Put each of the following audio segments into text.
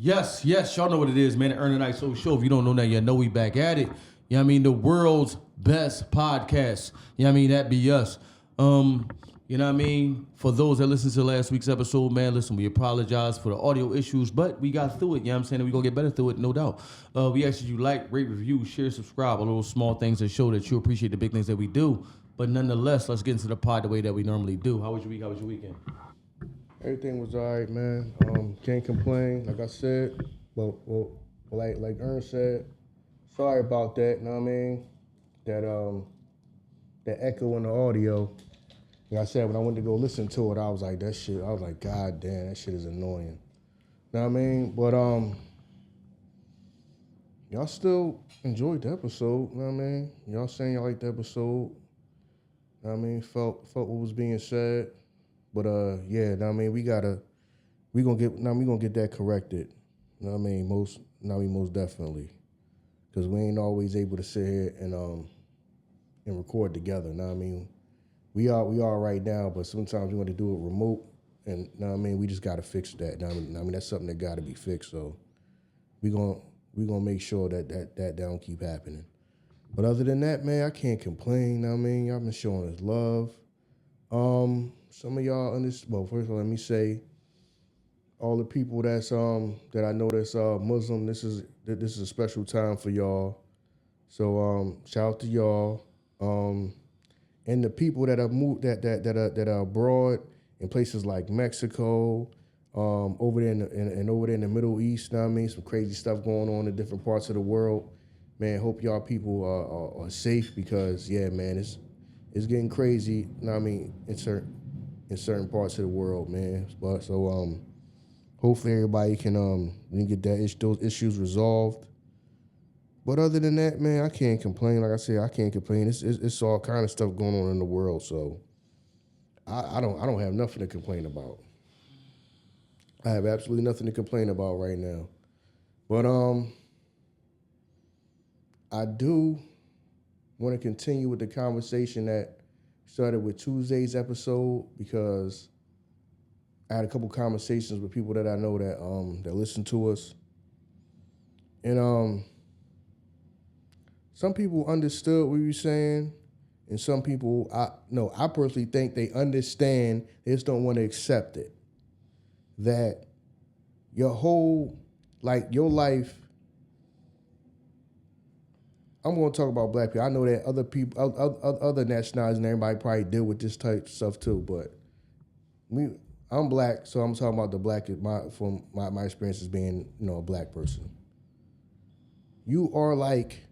Yes, yes, y'all know what it is, man. The Earn the Night Soul Show. If you don't know that, you know we back at it. You know what I mean? The world's best podcast. You know what I mean? That be us. You know what I mean? For those that listened to last week's episode, man, listen, we apologize for the audio issues, but we got through it. You know what I'm saying? And we gonna get better through it, no doubt. We ask that you like, rate, review, share, subscribe, all those small things that show that you appreciate the big things that we do. But nonetheless, let's get into the pod the way that we normally do. How was your week? How was your weekend? Everything was all right, man. Can't complain. Like I said, like Ernst said, sorry about that. You know what I mean? That echo in the audio. Like I said, when I went to go listen to it, I was like, that shit. I was like, God damn, that shit is annoying. You know what I mean? But y'all still enjoyed the episode. You know what I mean? Y'all saying y'all liked the episode. You know what I mean? Felt what was being said. But yeah, you know what I mean, we gonna get that corrected. You know what I mean? Most definitely. Cause we ain't always able to sit here and record together. You know what I mean? We are right now, but sometimes we want to do it remote, and you know what I mean, we just gotta fix that. You know what I mean, that's something that gotta be fixed. So we gonna make sure that don't keep happening. But other than that, man, I can't complain. You know what I mean, y'all been showing us love. Some of y'all understand. Well, first of all, let me say, all the people that I know that's Muslim. This is a special time for y'all. So shout out to y'all. And the people that are moved that are abroad in places like Mexico, over there and over there in the Middle East. You know what I mean, some crazy stuff going on in different parts of the world. Man, hope y'all people are safe because yeah, man, it's getting crazy. You know what I mean, in certain parts of the world, man. But so hopefully everybody can we can get those issues resolved. But other than that, man, I can't complain. Like I said, I can't complain. It's all kind of stuff going on in the world, so I don't have nothing to complain about. I have absolutely nothing to complain about right now. But I do want to continue with the conversation that started with Tuesday's episode because I had a couple conversations with people that I know that listen to us, and some people understood what we were saying, and some people I personally think they understand. They just don't want to accept it. That your whole your life. I'm going to talk about black people. I know that other people, other nationalities, and everybody probably deal with this type of stuff too. But I'm black, so I'm talking about the black. From my experience as being a black person. You are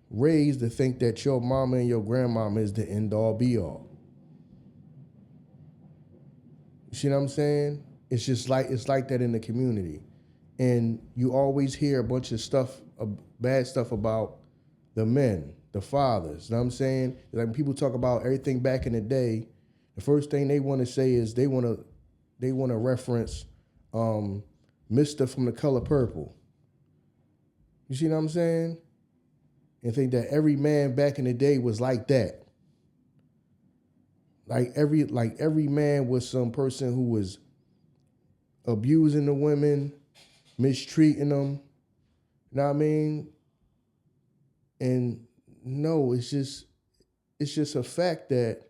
raised to think that your mama and your grandmama is the end all be all. You see what I'm saying? It's like that in the community, and you always hear a bunch of stuff, bad stuff about the men, the fathers. You know what I'm saying? Like when people talk about everything back in the day, the first thing they want to say is they want to reference Mister from The Color Purple. You see what I'm saying? And think that every man back in the day was like that. Every man was some person who was abusing the women, mistreating them. You know what I mean? And no, it's just a fact that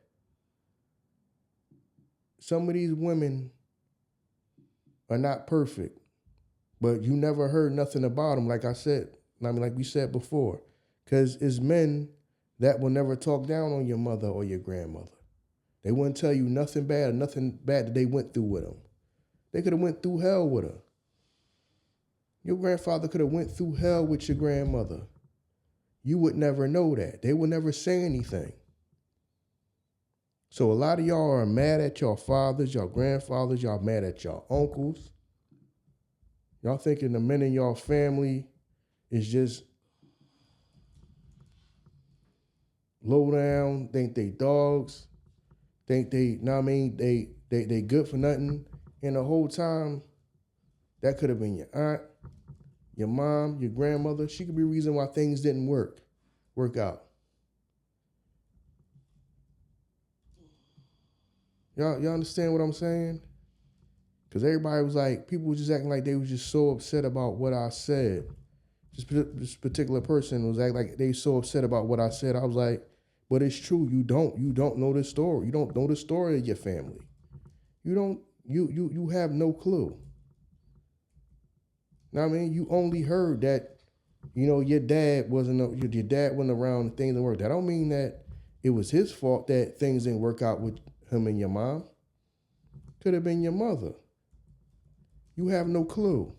some of these women are not perfect, but you never heard nothing about them. Like I said, I mean, like we said before, because it's men that will never talk down on your mother or your grandmother. They wouldn't tell you nothing bad that they went through with them. They could have went through hell with her. Your grandfather could have went through hell with your grandmother. You would never know that. They would never say anything. So a lot of y'all are mad at your fathers, your grandfathers, y'all mad at your uncles. Y'all thinking the men in your family is just low down, think they dogs, think they, know what I mean, they good for nothing. And the whole time, that could have been your aunt, your mom, your grandmother. She could be the reason why things didn't work out. Y'all understand what I'm saying? Because everybody was like, people was just acting like they was just so upset about what I said. This particular person was acting like they so upset about what I said. I was like, but it's true. You don't know the story. You don't know the story of your family. You have no clue. Now, I mean, you only heard that, your dad wasn't around, things didn't work. That don't mean that it was his fault that things didn't work out with him and your mom. Could have been your mother. You have no clue.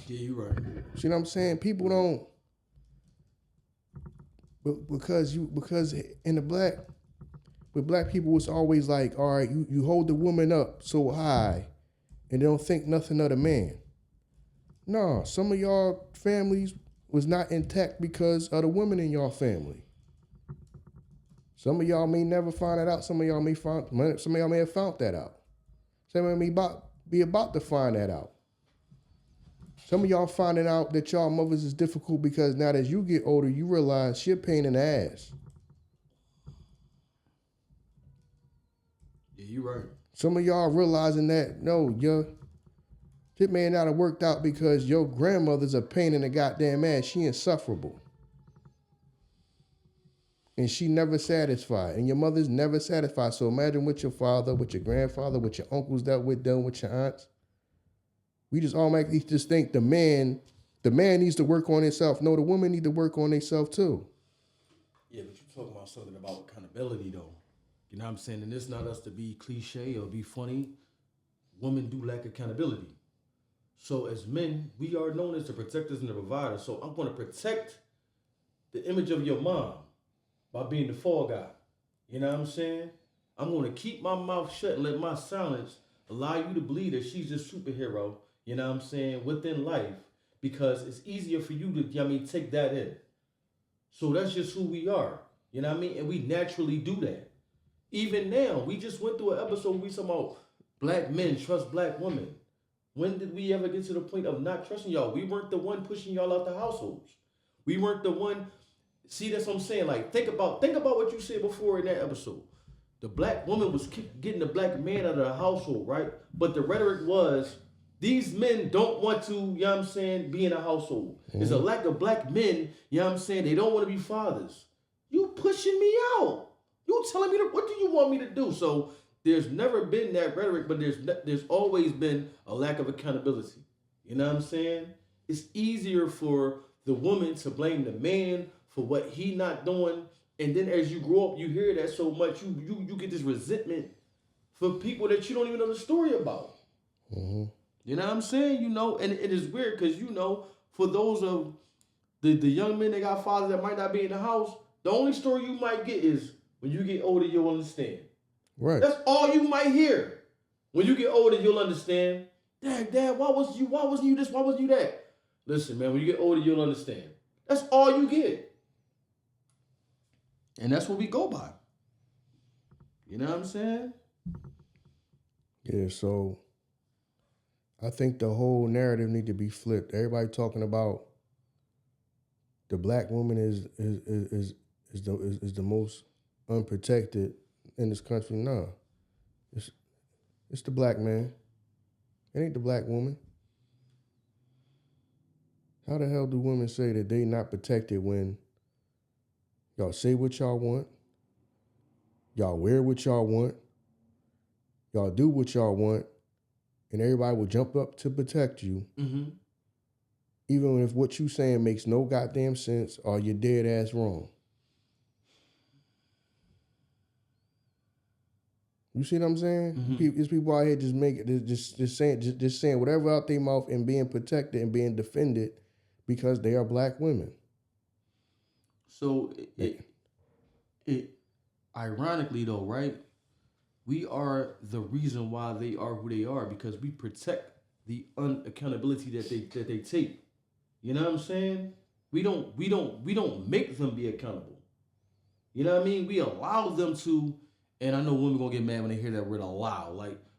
Yeah, you're right. See what I'm saying? People don't, because with black people, it's always like, all right, you hold the woman up so high and they don't think nothing of the man. No, some of y'all families was not intact because of the women in y'all family. Some of y'all may never find that out. Some of y'all may have found that out. Some of y'all may be about to find that out. Some of y'all finding out that y'all mothers is difficult because now as you get older, you realize she a pain in the ass. Yeah, you're right. Some of y'all realizing that, no, shit may not have worked out because your grandmother's a pain in the goddamn ass. She insufferable. And she never satisfied. And your mother's never satisfied. So imagine what your father, what your grandfather, what your uncles dealt with, done with your aunts. We just automatically just think the man needs to work on himself. No, the woman need to work on themselves too. Yeah, but you're talking about something about accountability though. You know what I'm saying? And it's not us to be cliche or be funny. Women do lack accountability. So as men, we are known as the protectors and the providers. So I'm going to protect the image of your mom by being the fall guy. You know what I'm saying? I'm going to keep my mouth shut and let my silence allow you to believe that she's this superhero, you know what I'm saying, within life, because it's easier for you to, take that in. So that's just who we are, you know what I mean? And we naturally do that. Even now, we just went through an episode where we talking about black men trust black women. When did we ever get to the point of not trusting y'all? We weren't the one pushing y'all out the households. We weren't the one. See, that's what I'm saying. Like, think about what you said before in that episode. The black woman was getting the black man out of the household, right? But the rhetoric was, these men don't want to, you know what I'm saying, be in a household. Mm-hmm. There's a lack of black men, you know what I'm saying, they don't want to be fathers. You pushing me out. You telling me, what do you want me to do? So there's never been that rhetoric, but there's always been a lack of accountability. You know what I'm saying? It's easier for the woman to blame the man for what he not doing, and then as you grow up, you hear that so much, you get this resentment for people that you don't even know the story about. Mm-hmm. You know what I'm saying? And it is weird because for those of the young men that got fathers that might not be in the house, the only story you might get is when you get older, you'll understand. Right. That's all you might hear. When you get older, you'll understand. Dad, why wasn't you this? Why wasn't you that? Listen, man, when you get older, you'll understand. That's all you get. And that's what we go by. You know what I'm saying? Yeah, so I think the whole narrative need to be flipped. Everybody talking about the black woman is the most unprotected in this country. No. It's the black man. It ain't the black woman. How the hell do women say that they not protected when y'all say what y'all want, y'all wear what y'all want, y'all do what y'all want, and everybody will jump up to protect you, even if what you saying makes no goddamn sense or you're dead ass wrong. You see what I'm saying? Mm-hmm. There's people out here just saying whatever out their mouth and being protected and being defended because they are black women. So it ironically though, right? We are the reason why they are who they are because we protect the unaccountability that they take. You know what I'm saying? We don't make them be accountable. You know what I mean? We allow them to, and I know women gonna get mad when they hear that word allow,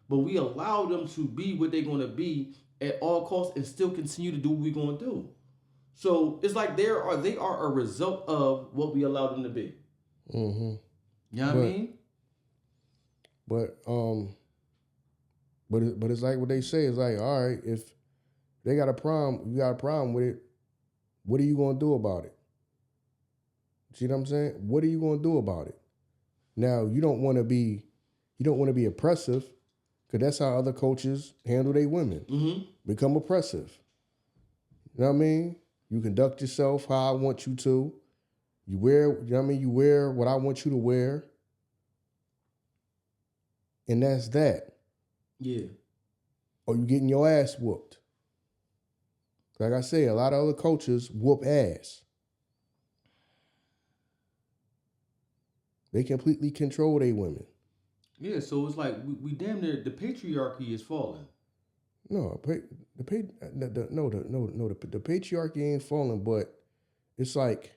but we allow them to be what they're gonna be at all costs and still continue to do what we're gonna do. So it's like they are a result of what we allow them to be. Mm-hmm. You know what I mean? But it's like what they say. It's like, all right, if they got a problem, you got a problem with it. What are you gonna do about it? See what I'm saying? What are you gonna do about it? Now you don't want to be oppressive, because that's how other coaches handle their women. Mm-hmm. Become oppressive. You know what I mean? You conduct yourself how I want you to. You wear, you know what I mean? You wear what I want you to wear. And that's that. Yeah. Or you getting your ass whooped. Like I say, a lot of other coaches whoop ass. They completely control their women. Yeah, so it's like we damn near, the patriarchy is falling. No, the patriarchy ain't falling, but it's like,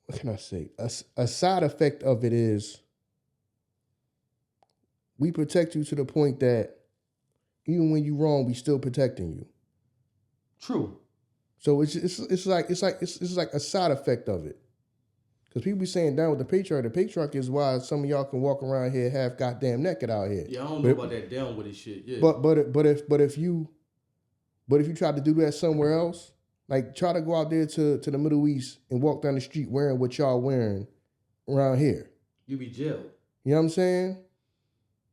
what can I say? A side effect of it is we protect you to the point that even when you're wrong, we still protecting you. True. So it's like a side effect of it. Because people be saying down with the patriarchy. The patriarchy is why some of y'all can walk around here half goddamn naked out here. Yeah, I don't know about that down with it shit. Yeah. But if you try to do that somewhere else, like try to go out there to the Middle East and walk down the street wearing what y'all wearing around here. You be jailed. You know what I'm saying?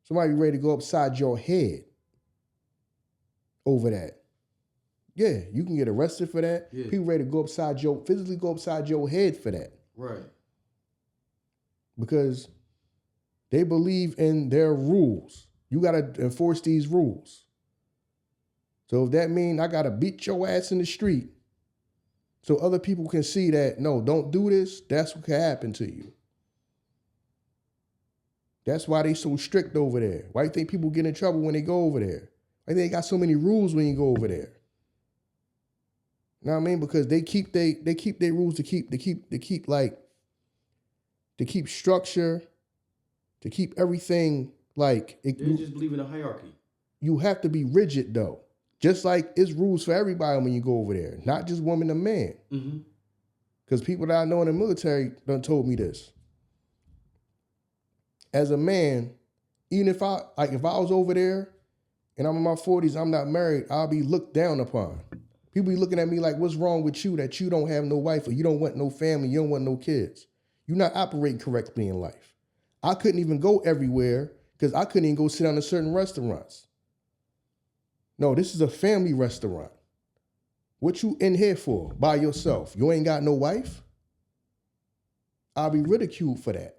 Somebody be ready to go upside your head over that. Yeah, you can get arrested for that. Yeah. People ready to physically go upside your head for that. Right. Because they believe in their rules. You got to enforce these rules. So if that means I got to beat your ass in the street so other people can see that, no, don't do this, that's what can happen to you. That's why they so strict over there. Why do you think people get in trouble when they go over there? Why they got so many rules when you go over there? You know what I mean? Because they keep their rules to keep structure, to keep everything like They just believe in a hierarchy. You have to be rigid though. Just like it's rules for everybody when you go over there, not just woman to man. Mm-hmm. Because people that I know in the military done told me this. As a man, even if I was over there and I'm in my 40s, I'm not married, I'll be looked down upon. People be looking at me like, what's wrong with you that you don't have no wife or you don't want no family, you don't want no kids? You're not operating correctly in life. I couldn't even go everywhere because I couldn't even go sit down in certain restaurants. No, this is a family restaurant. What you in here for by yourself? You ain't got no wife? I'll be ridiculed for that.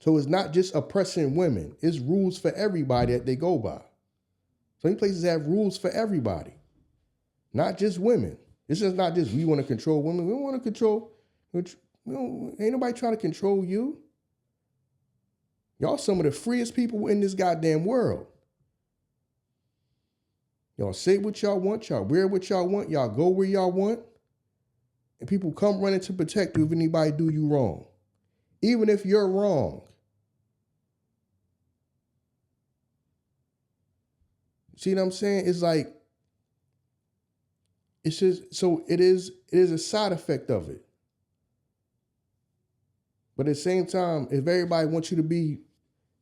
So it's not just oppressing women. It's rules for everybody that they go by. So many places have rules for everybody, not just women. It's just not just we want to control women. We don't want to control. Ain't nobody trying to control you. Y'all some of the freest people in this goddamn world. Y'all say what y'all want. Y'all wear what y'all want. Y'all go where y'all want. And people come running to protect you if anybody do you wrong. Even if you're wrong. See what I'm saying? It's like, it's just, so it is a side effect of it. But at the same time, if everybody wants you to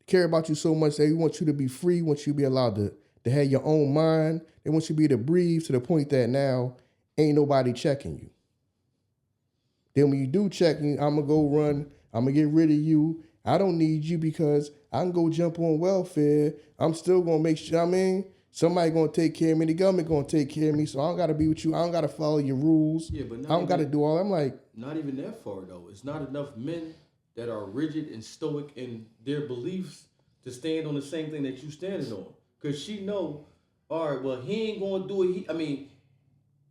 care about you so much, they want you to be free, want you to be allowed to have your own mind. They want you to be able to breathe to the point that now ain't nobody checking you. Then when you do check me, I'm going to go run. I'm going to get rid of you. I don't need you because I can go jump on welfare. I'm still going to make sure, I mean, somebody going to take care of me. The government going to take care of me. So I don't got to be with you. I don't got to follow your rules. Yeah, but I don't got to do all that. I'm like. Not even that far, though. It's not enough men that are rigid and stoic in their beliefs to stand on the same thing that you standing on. Because she know, all right, well, he ain't going to do it.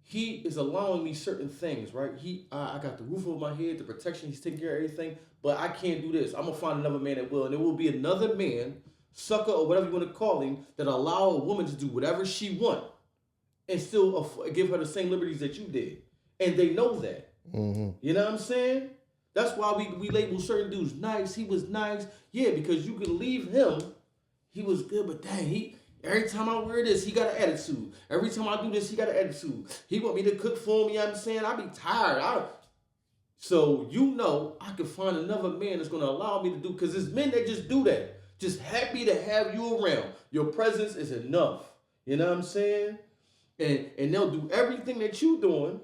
He is allowing me certain things, right? I got the roof over my head, the protection, he's taking care of everything, but I can't do this. I'm going to find another man that will, and there will be another man, sucker or whatever you want to call him, that allow a woman to do whatever she want and still give her the same liberties that you did. And they know that. Mm-hmm. You know what I'm saying? That's why we label certain dudes nice. He was nice. Yeah, because you could leave him. He was good, but dang, every time I wear this, he got an attitude. Every time I do this, he got an attitude. He want me to cook for him, you know what I'm saying? I be tired. So I can find another man that's gonna allow me to do, because there's men that just do that. Just happy to have you around. Your presence is enough. You know what I'm saying? And they'll do everything that you doing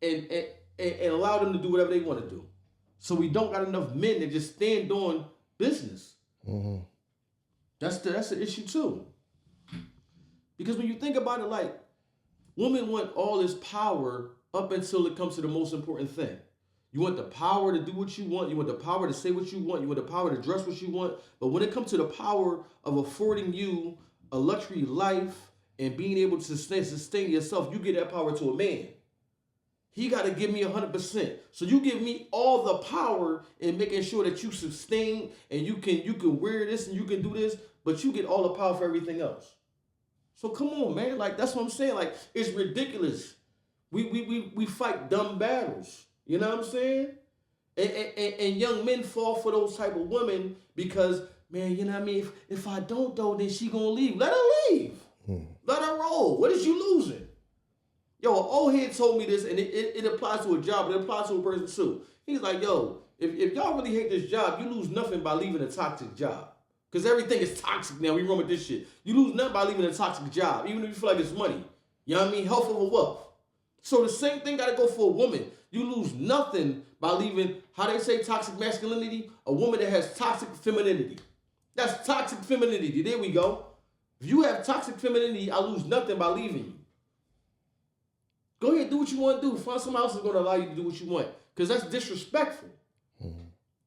and allow them to do whatever they want to do. So we don't got enough men that just stand on business. Mm-hmm. That's an issue too. Because when you think about it, like, women want all this power up until it comes to the most important thing. You want the power to do what you want. You want the power to say what you want. You want the power to dress what you want. But when it comes to the power of affording you a luxury life and being able to sustain yourself, you give that power to a man. He got to give me 100%. So you give me all the power in making sure that you sustain and you can wear this and you can do this, but you get all the power for everything else. So come on, man. Like, that's what I'm saying. Like, it's ridiculous. We fight dumb battles. You know what I'm saying? And young men fall for those type of women because, man, you know what I mean? If I don't, though, then she gonna leave. Let her leave. Let her roll. What is you losing? Yo, an old head told me this, and it applies to a job, but it applies to a person too. He's like, yo, if y'all really hate this job, you lose nothing by leaving a toxic job. Because everything is toxic now. We run with this shit. You lose nothing by leaving a toxic job, even if you feel like it's money. You know what I mean? Health over wealth. So the same thing got to go for a woman. You lose nothing by leaving, how they say toxic masculinity, a woman that has toxic femininity. That's toxic femininity. There we go. If you have toxic femininity, I lose nothing by leaving you. Go ahead, do what you want to do. Find someone else that's going to allow you to do what you want. Because that's disrespectful.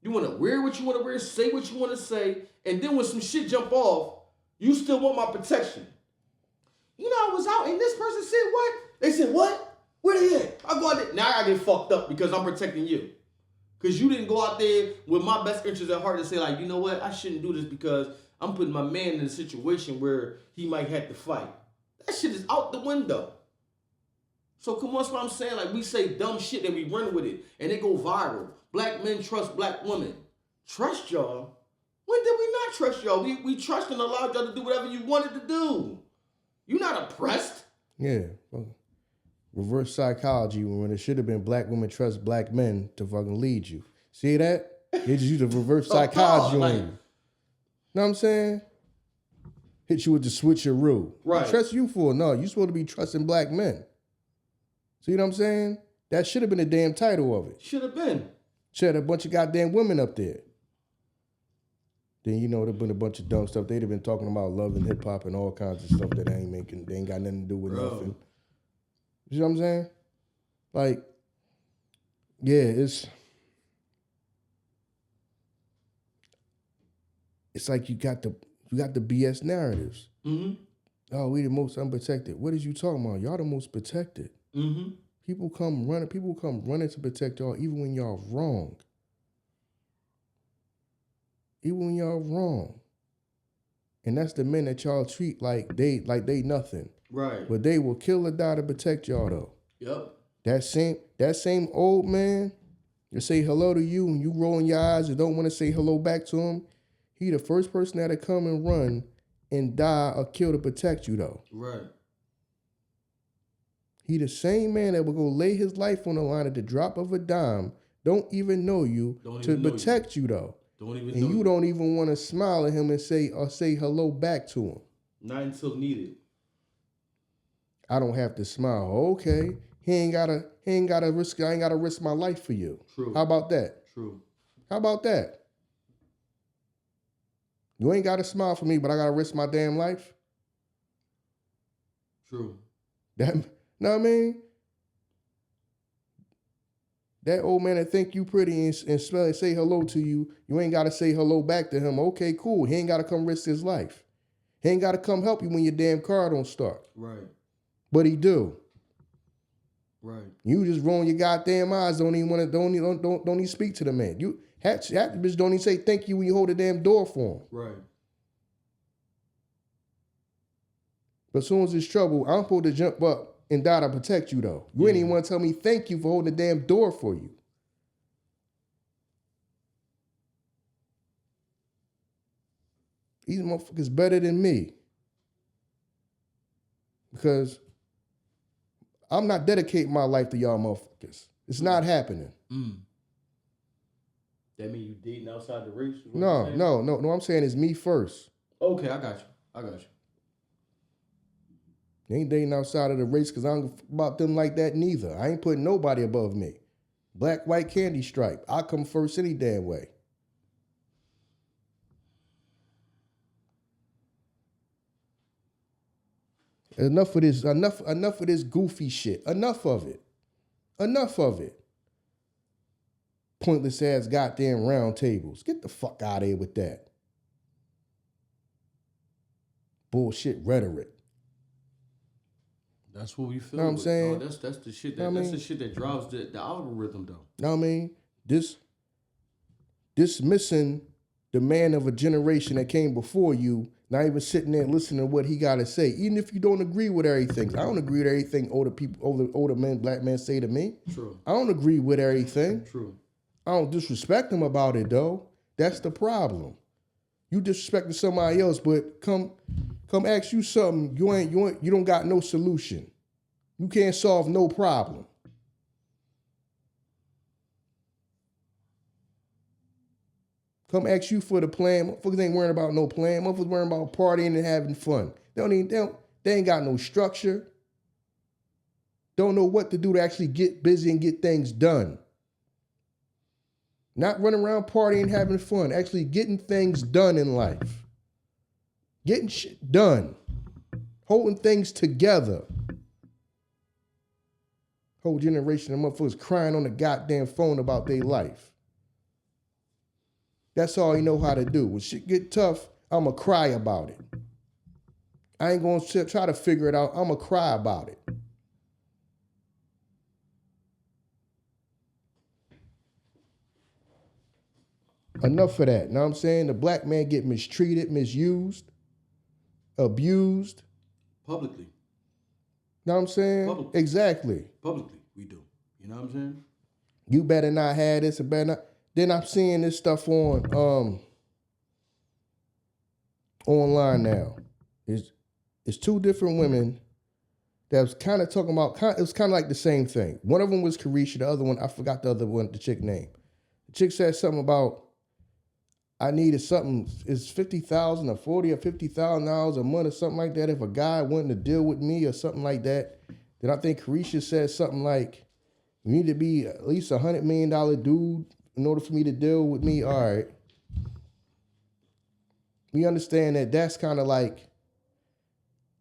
You want to wear what you want to wear, say what you want to say, and then when some shit jump off, you still want my protection. You know, I was out and this person said what? They said what? Where they at? I go out there. Now I get fucked up because I'm protecting you. Because you didn't go out there with my best interest at heart to say, like, you know what? I shouldn't do this because I'm putting my man in a situation where he might have to fight. That shit is out the window. So come on, that's what I'm saying. Like, we say dumb shit and we run with it. And it go viral. Black men trust black women. Trust y'all? When did we not trust y'all? We trust and allowed y'all to do whatever you wanted to do. You're not oppressed. Yeah. Reverse psychology when it should have been black women trust black men to fucking lead you. See that? They just use the reverse psychology on you. Know what I'm saying? Hit you with the switcheroo. Right. Trust you for? No, you supposed to be trusting black men. See what I'm saying? That should have been the damn title of it. Should have been. Should have a bunch of goddamn women up there. Then, you know, there'd been a bunch of dumb stuff. They'd have been talking about love and hip hop and all kinds of stuff that they ain't got nothing to do with nothing. You know what I'm saying? Like, yeah, it's like you got the BS narratives. Mm-hmm. Oh, we the most unprotected. What is you talking about? Y'all the most protected. Mm-hmm. People come running to protect y'all even when y'all wrong. Even when y'all wrong. And that's the men that y'all treat like they nothing. Right. But they will kill or die to protect y'all though. Yep. That same old man that say hello to you and you rolling your eyes and don't want to say hello back to him, he the first person that'll come and run and die or kill to protect you though. Right. He the same man that will go lay his life on the line at the drop of a dime, don't even know you, to protect you though. And you don't even want to smile at him and say hello back to him. Not until needed. I don't have to smile. Okay. I ain't gotta risk my life for you. True. How about that? True. How about that? You ain't gotta smile for me, but I gotta risk my damn life. True. Know what I mean? That old man that think you pretty and say hello to you, you ain't got to say hello back to him. Okay, cool. He ain't got to come risk his life. He ain't got to come help you when your damn car don't start. Right. But he do. Right. You just rolling your goddamn eyes. Don't even speak to the man. You half the bitch don't even say thank you when you hold the damn door for him. Right. But as soon as it's trouble, I'm supposed to jump up and die to protect you though. You ain't even want to tell me thank you for holding the damn door for you. These motherfuckers better than me. Because I'm not dedicating my life to y'all motherfuckers. It's not happening. That mean you dating outside the race? Is what you're No, saying? no. I'm saying it's me first. Okay, I got you. I got you. They ain't dating outside of the race because I don't about them like that neither. I ain't putting nobody above me. Black, white, candy stripe. I come first any damn way. Enough of this. Enough of this goofy shit. Enough of it. Enough of it. Pointless ass goddamn round tables. Get the fuck out of here with that. Bullshit rhetoric. That's what we feel. Know what I'm with. saying? No, that's the shit Know that what I that's mean? the shit that drives the algorithm though. Know what I mean? Dismissing the man of a generation that came before you, not even sitting there listening to what he got to say, even if you don't agree with everything. I don't agree with everything older men, black men say to me. True. I don't agree with everything. True. I don't disrespect them about it though. That's the problem. You disrespecting somebody else, but come ask you something. You don't got no solution. You can't solve no problem. Come ask you for the plan. Motherfuckers ain't worrying about no plan. Motherfuckers worrying about partying and having fun. They ain't got no structure. Don't know what to do to actually get busy and get things done. Not running around partying, having fun. Actually getting things done in life. Getting shit done. Holding things together. Whole generation of motherfuckers crying on the goddamn phone about their life. That's all you know how to do. When shit get tough, I'ma cry about it. I ain't gonna try to figure it out. I'ma cry about it. Enough of that. Know what I'm saying? The black man get mistreated, misused, abused. Publicly. Know what I'm saying? Publicly. Exactly. Publicly, we do. You know what I'm saying? You better not have this or better not. Then I'm seeing this stuff on online now. It's two different women that was kind of talking about, it was kind of like the same thing. One of them was Carisha, the other one, I forgot the other one, the chick name. The chick said something about, I needed something, it's $50,000 or $40,000 or $50,000 a month or something like that if a guy wanted to deal with me or something like that. Then I think Carisha said something like, you need to be at least $100 million dude in order for me to deal with me. All right. We understand that that's kind of like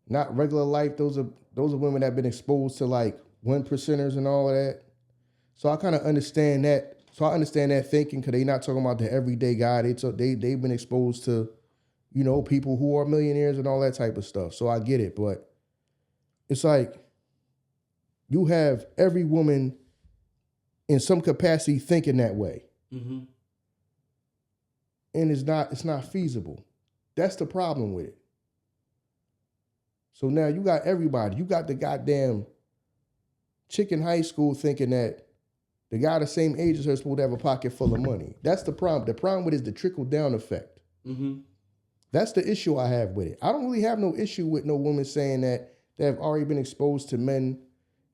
not regular life. Those are women that have been exposed to like 1%ers and all of that. So I kind of understand that. So I understand that thinking because they're not talking about the everyday guy. They've been exposed to, people who are millionaires and all that type of stuff. So I get it. But it's like you have every woman in some capacity thinking that way. Mm-hmm. And it's not feasible. That's the problem with it. So now you got everybody. You got the goddamn chick in high school thinking that the guy the same age as her is supposed to have a pocket full of money. That's the problem. The problem with it is the trickle-down effect. Mm-hmm. That's the issue I have with it. I don't really have no issue with no woman saying that they have already been exposed to men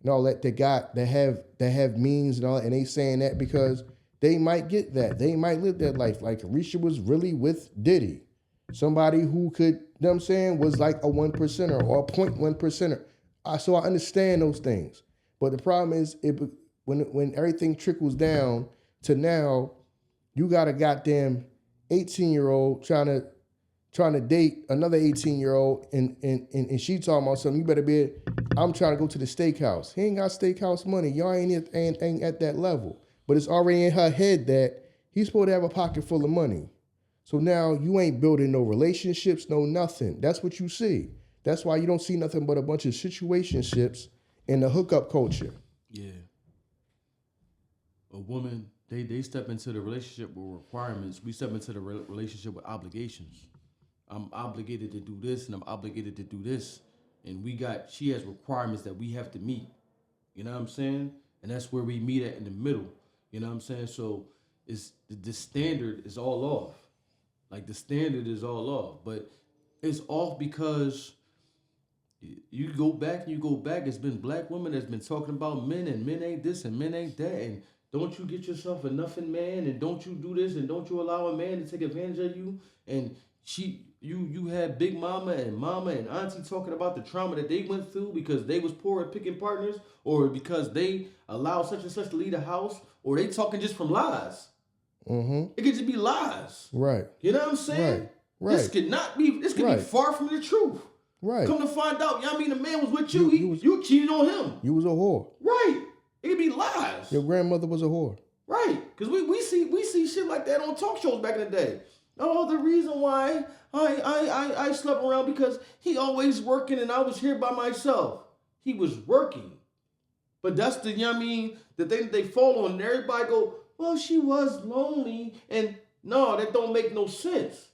and all that that have means and all that, and they saying that because they might get that. They might live that life. Like Carisha was really with Diddy. Somebody who could, was like a 1%er or a 0.1%er. So I understand those things. But the problem is when everything trickles down to now, you got a goddamn 18-year-old trying to date another 18-year-old and she talking about something. You better be, I'm trying to go to the steakhouse. He ain't got steakhouse money. Y'all ain't at that level. But it's already in her head that he's supposed to have a pocket full of money. So now you ain't building no relationships, no nothing. That's what you see. That's why you don't see nothing but a bunch of situationships in the hookup culture. Yeah. A woman, they step into the relationship with requirements. We step into the relationship with obligations. I'm obligated to do this and I'm obligated to do this. And she has requirements that we have to meet. You know what I'm saying? And that's where we meet at in the middle. You know what I'm saying? So it's the standard is all off. Like the standard is all off. But it's off because you go back, it's been black women that's been talking about men and men ain't this and men ain't that. And don't you get yourself a nothing man, and don't you do this, and don't you allow a man to take advantage of you? And you had big mama and auntie talking about the trauma that they went through because they was poor at picking partners, or because they allowed such and such to leave the house, or they talking just from lies. Mm-hmm. It could just be lies. Right. You know what I'm saying? Right. This could not be. This could be far from the truth. Right. Come to find out, I mean, the man was with you. You cheated on him. You was a whore. Right. It could be lies. Your grandmother was a whore. Right. Because we see shit like that on talk shows back in the day. Oh, the reason why I slept around because he always working and I was here by myself. He was working. But that's the, you know what I mean, the thing that they fall on. And everybody go, well, she was lonely. And no, that don't make no sense.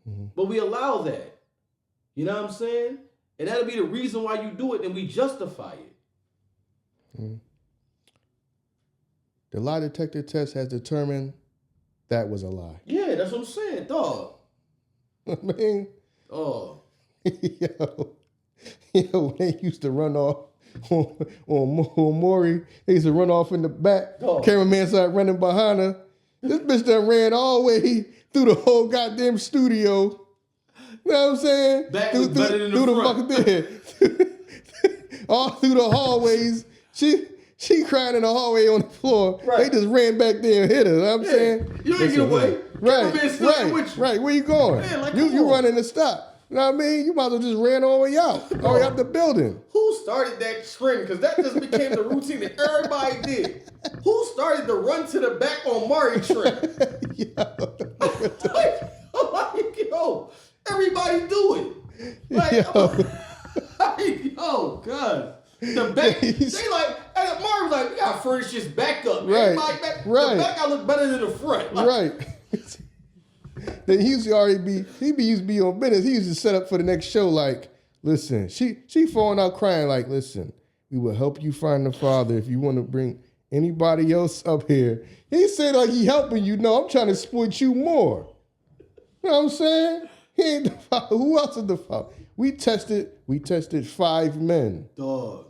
Mm-hmm. But we allow that. You know what I'm saying? And that'll be the reason why you do it, and we justify it. Mm-hmm. The lie detector test has determined that was a lie. Yeah, that's what I'm saying, dog. I mean, oh, yo, they used to run off on Maury. They used to run off in the back. Dog. Cameraman started running behind her. This bitch done ran all the way through the whole goddamn studio. You know what I'm saying? Back was better than the front. All through the hallways. She crying in the hallway on the floor. Right. They just ran back there and hit her. You know what I'm saying? You ain't get away. Right. Where you going? Man, like, you running to stop. You know what I mean? You might as well just ran all the way out. All the way out the building. Who started that trend? Because that just became the routine that everybody did. Who started the run to the back on Maury trend? Yo, everybody do it. Like, yo, God. The back, they like, and Maury was like, we gotta furnish this back up. Right. Everybody back, the back gotta look better than the front. Like, right. Then he used to be on business. He used to set up for the next show like, listen, she falling out crying like, listen, we will help you find the father if you want to bring anybody else up here. He said like he helping you. No, I'm trying to exploit you more. You know what I'm saying? He ain't the father. Who else is the father? We tested 5 men. Dog.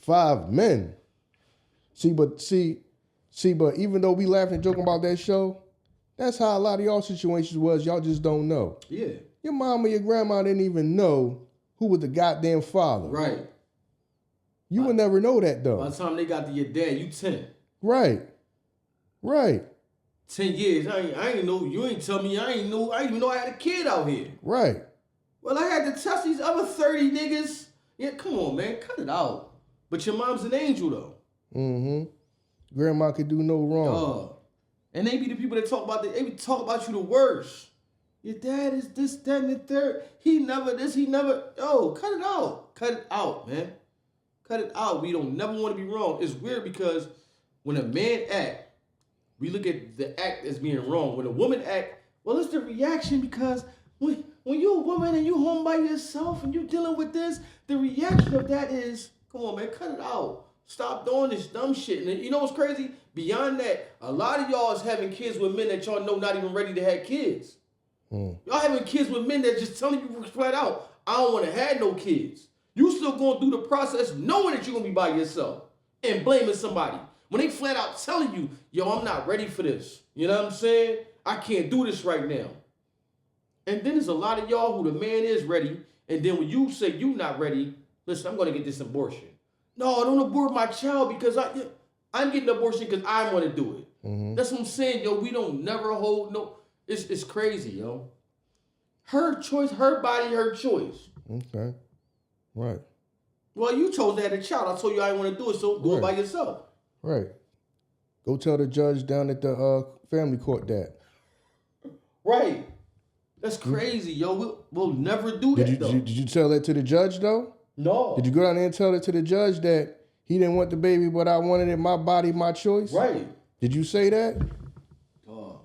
5 men. But even though we laughing and joking about that show, that's how a lot of y'all situations was. Y'all just don't know. Yeah. Your mom or your grandma didn't even know who was the goddamn father. Right. You would never know that though. By the time they got to your dad, you 10. Right. 10 years. I ain't know. You ain't tell me. I ain't even know I had a kid out here. Right. Well, I had to test these other 30 niggas. Yeah, come on, man. Cut it out. But your mom's an angel, though. Mm-hmm. Grandma could do no wrong. And they be the people that talk about they be talk about you the worst. Your dad is this, that, and the third. He never this, he never. Yo, cut it out. Cut it out, man. Cut it out. We don't never want to be wrong. It's weird because when a man act, we look at the act as being wrong. When a woman act, well, it's the reaction because when you're a woman and you home by yourself and you dealing with this, the reaction of that is, come on, man, cut it out. Stop doing this dumb shit. And you know what's crazy? Beyond that, a lot of y'all is having kids with men that y'all know not even ready to have kids. Y'all having kids with men that just telling you flat out, I don't want to have no kids. You still going through the process knowing that you're going to be by yourself and blaming somebody. When they flat out telling you, yo, I'm not ready for this. You know what I'm saying? I can't do this right now. And then there's a lot of y'all who the man is ready. And then when you say you not ready, listen, I'm going to get this abortion. No, don't abort my child because I'm getting an abortion because I want to do it. Mm-hmm. That's what I'm saying, yo. We don't never hold no. It's crazy, yo. Her choice, her body, her choice. Okay. Right. Well, you chose to have a child. I told you I didn't want to do it, so go it by yourself. Right. Go tell the judge down at the family court that. Right. That's crazy, yo. We'll never do that, though. Did you tell that to the judge, though? No. Did you go down there and tell it to the judge that he didn't want the baby, but I wanted it, my body, my choice? Right. Did you say that?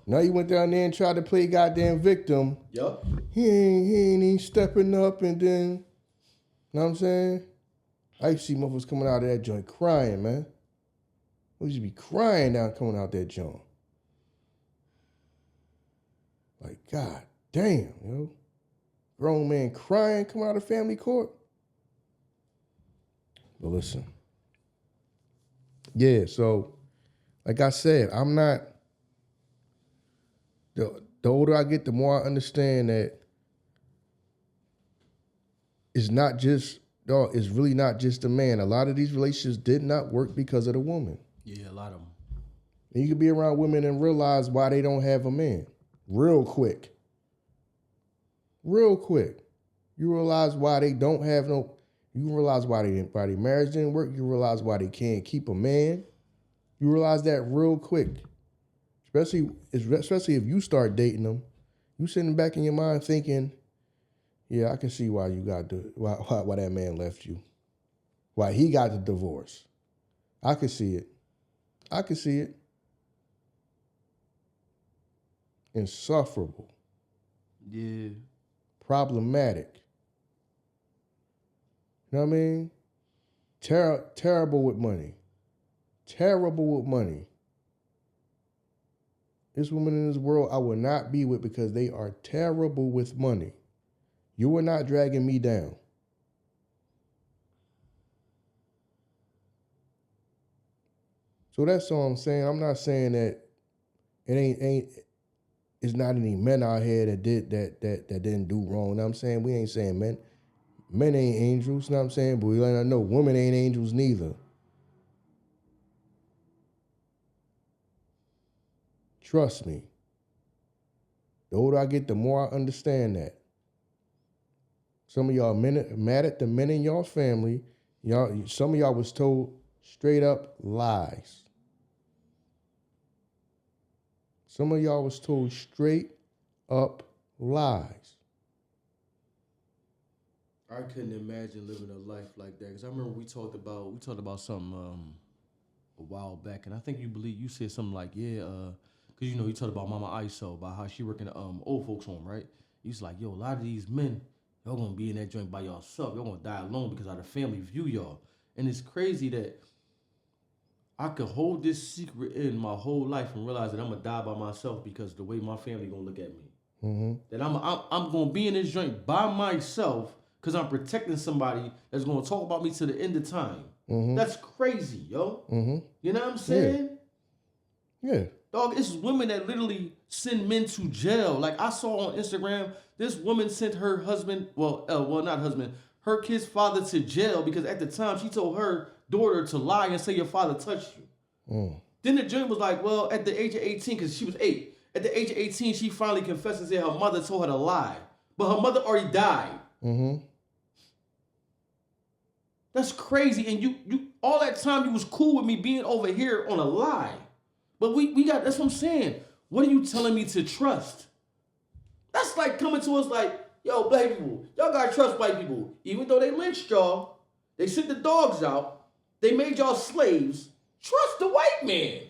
Now you went down there and tried to play goddamn victim. Yup. He ain't even stepping up and then, you know what I'm saying? I used to see motherfuckers coming out of that joint crying, man. I used to be crying down coming out that joint. Like, God damn, yo. Grown man crying coming out of family court. But listen, Yeah, so like I said, I'm not the older I get, the more I understand that it's not just dog, it's really not just the man. A lot of these relationships did not work because of the woman. Yeah, a lot of them. And you can be around women and realize why they don't have a man. Real quick. Real quick. You realize why they don't have no, you realize why their marriage didn't work. You realize why they can't keep a man. You realize that real quick. Especially if you start dating them, you sitting back in your mind thinking, yeah, I can see why you got why that man left you. Why he got the divorce. I can see it. I can see it. Insufferable. Yeah. Problematic. You know what I mean? Terrible with money. Terrible with money. This woman in this world I will not be with because they are terrible with money. You are not dragging me down. So that's all I'm saying. I'm not saying that it's not any men out here that didn't do wrong. You know what I'm saying? We ain't saying men. Men ain't angels, you know what I'm saying? But we let her know women ain't angels neither. Trust me. The older I get, the more I understand that. Some of y'all mad at the men in y'all family. Some of y'all was told straight up lies. Some of y'all was told straight up lies. I couldn't imagine living a life like that because I remember we talked about something a while back, and I think you said something like, yeah, because you talked about Mama Iso, about how she work in the old folks home, right? He's like, yo, a lot of these men, y'all gonna be in that joint by yourself. Y'all gonna die alone because how the family view y'all. And it's crazy that I could hold this secret in my whole life and realize that I'm gonna die by myself because the way my family gonna look at me. Mm-hmm. That I'm gonna be in this joint by myself because I'm protecting somebody that's gonna talk about me to the end of time. Mm-hmm. That's crazy, yo. Mm-hmm. You know what I'm saying? Yeah. Dog, it's women that literally send men to jail. Like I saw on Instagram, this woman sent her husband, not husband, her kid's father to jail because at the time she told her daughter to lie and say your father touched you. Mm. Then the joint was like, well, at the age of 18, because she was 8, at the age of 18, she finally confessed and said her mother told her to lie. But her mother already died. Mm-hmm. That's crazy. And you all that time you was cool with me being over here on a lie. But we got, that's what I'm saying. What are you telling me to trust? That's like coming to us like, yo, black people, y'all gotta trust white people. Even though they lynched y'all, they sent the dogs out, they made y'all slaves, trust the white man.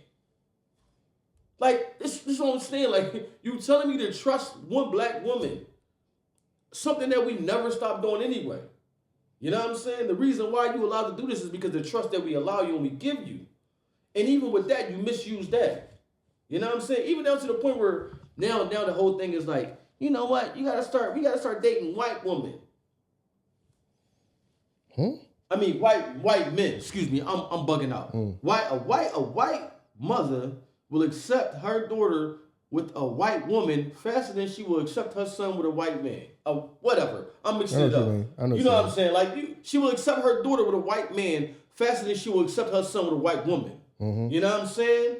Like, this is what I'm saying. Like, you telling me to trust one black woman. Something that we never stopped doing anyway. You know what I'm saying? The reason why you allowed to do this is because the trust that we allow you and we give you. And even with that, you misuse that. You know what I'm saying? Even down to the point where now the whole thing is like, you know what? We gotta start dating white women. I mean white men. Excuse me, I'm bugging out. A white mother will accept her daughter with a white woman faster than she will accept her son with a white man. Whatever. I'm mixing it up. You know what I'm saying? Like she will accept her daughter with a white man faster than she will accept her son with a white woman. Mm-hmm. You know what I'm saying?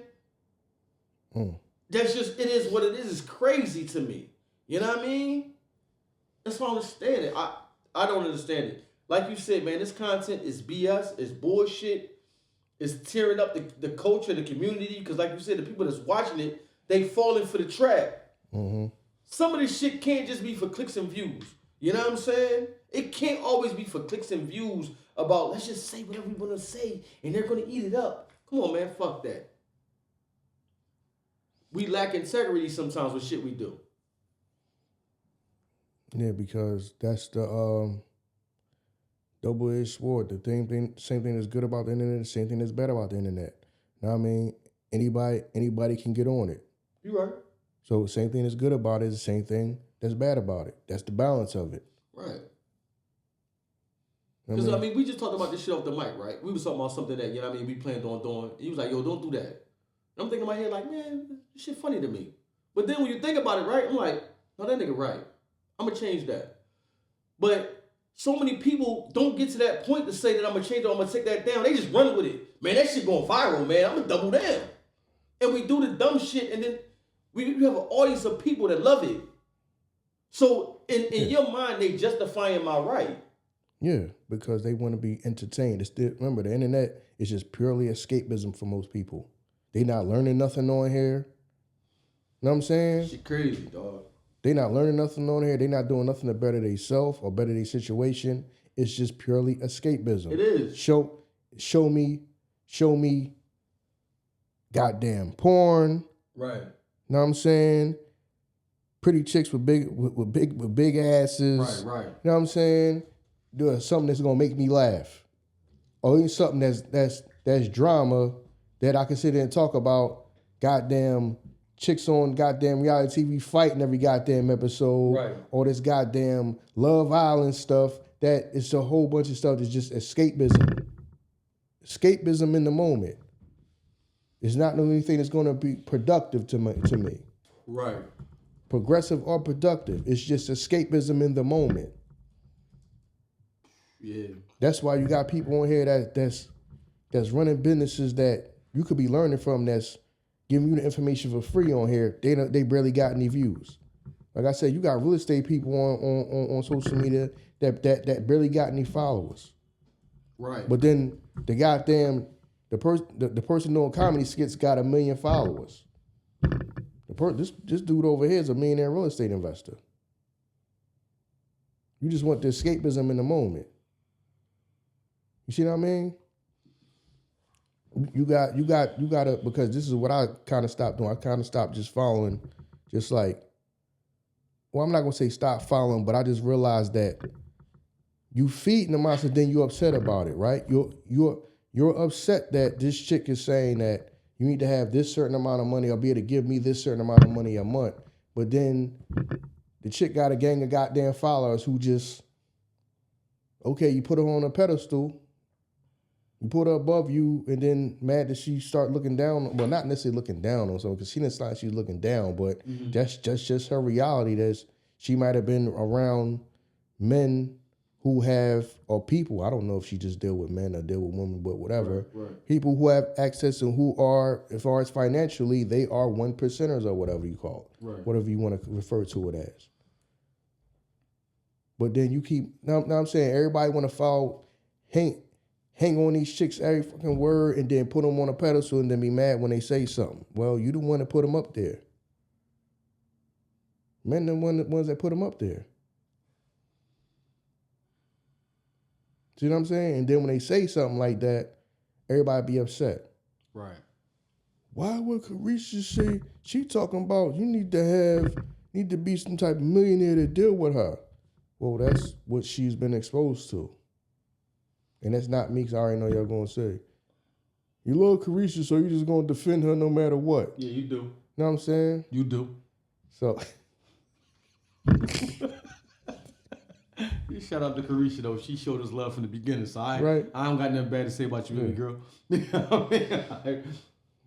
That's just, it is what it is. It's crazy to me. You know what I mean? That's why I don't understand it. I don't understand it. Like you said, man, this content is BS. It's bullshit. It's tearing up the culture, the community. Because like you said, the people that's watching it, they falling for the trap. Mm-hmm. Some of this shit can't just be for clicks and views. You know what I'm saying? It can't always be for clicks and views about, let's just say whatever we want to say, and they're going to eat it up. Come on, man. Fuck that. We lack integrity sometimes with shit we do. Yeah, because that's the double-edged sword. Same thing that's good about the internet, the same thing that's bad about the internet. Know what I mean? Anybody can get on it. You right. So the same thing that's good about it is the same thing that's bad about it. That's the balance of it. Right. Because, I mean, we just talked about this shit off the mic, right? We was talking about something that, you know what I mean, we planned on doing. He was like, yo, don't do that. And I'm thinking in my head, like, man, this shit funny to me. But then when you think about it, right, I'm like, no, that nigga right. I'm going to change that. But so many people don't get to that point to say that I'm going to change it or I'm going to take that down. They just run with it. Man, that shit going viral, man. I'm going to double down. And we do the dumb shit, and then we have an audience of people that love it. So in your mind, they justifying my right. Yeah, because they want to be entertained. Remember, the internet is just purely escapism for most people. They not learning nothing on here. Know what I'm saying? Shit crazy, dog. They not learning nothing on here. They not doing nothing to better themselves or better their situation. It's just purely escapism. It is. Show me goddamn porn. Right. Know what I'm saying? Pretty chicks with big asses. Right. You know what I'm saying? Doing something that's gonna make me laugh. Or even something that's drama that I can sit there and talk about. Goddamn chicks on goddamn reality TV fighting every goddamn episode. Right. Or this goddamn Love Island stuff. That it's a whole bunch of stuff that's just escapism. Escapism in the moment. It's not the only thing that's gonna be productive to me. Right. Progressive or productive. It's just escapism in the moment. Yeah. That's why you got people on here that's running businesses that you could be learning from, that's giving you the information for free on here. They barely got any views. Like I said, you got real estate people on social media that barely got any followers. Right. But then the person doing comedy skits got 1 million followers. This dude over here is a millionaire real estate investor. You just want the escapism in the moment. You see what I mean? You gotta, because this is what I kind of stopped doing. I kind of stopped just following, just like, well, I'm not gonna say stop following, but I just realized that you feeding the monster, then you're upset about it, right? You're upset that this chick is saying that you need to have this certain amount of money or be able to give me this certain amount of money a month. But then the chick got a gang of goddamn followers who just, okay, you put her on a pedestal, you put her above you, and then mad that she start looking down. Well, not necessarily looking down on someone, because she didn't like she's looking down, but that's just her reality. That she might have been around men who have, or people, I don't know if she just deal with men or deal with women, but whatever. Right. People who have access and who are, as far as financially, they are 1%ers or whatever you call it. Right. Whatever you want to refer to it as. But then you keep, now I'm saying, everybody want to follow, hang on these chicks every fucking word and then put them on a pedestal and then be mad when they say something. Well, you the one that put them up there. Men the ones that put them up there. See what I'm saying? And then when they say something like that, everybody be upset. Right. Why would Carisha say, she talking about you need to be some type of millionaire to deal with her? Well, that's what she's been exposed to. And that's not me, because I already know y'all going to say, you love Carisha, so you just going to defend her no matter what. Yeah, you do. Know what I'm saying? You do. So. Shout out to Carisha, though. She showed us love from the beginning, so I don't got nothing bad to say about you, baby girl. You know what I mean?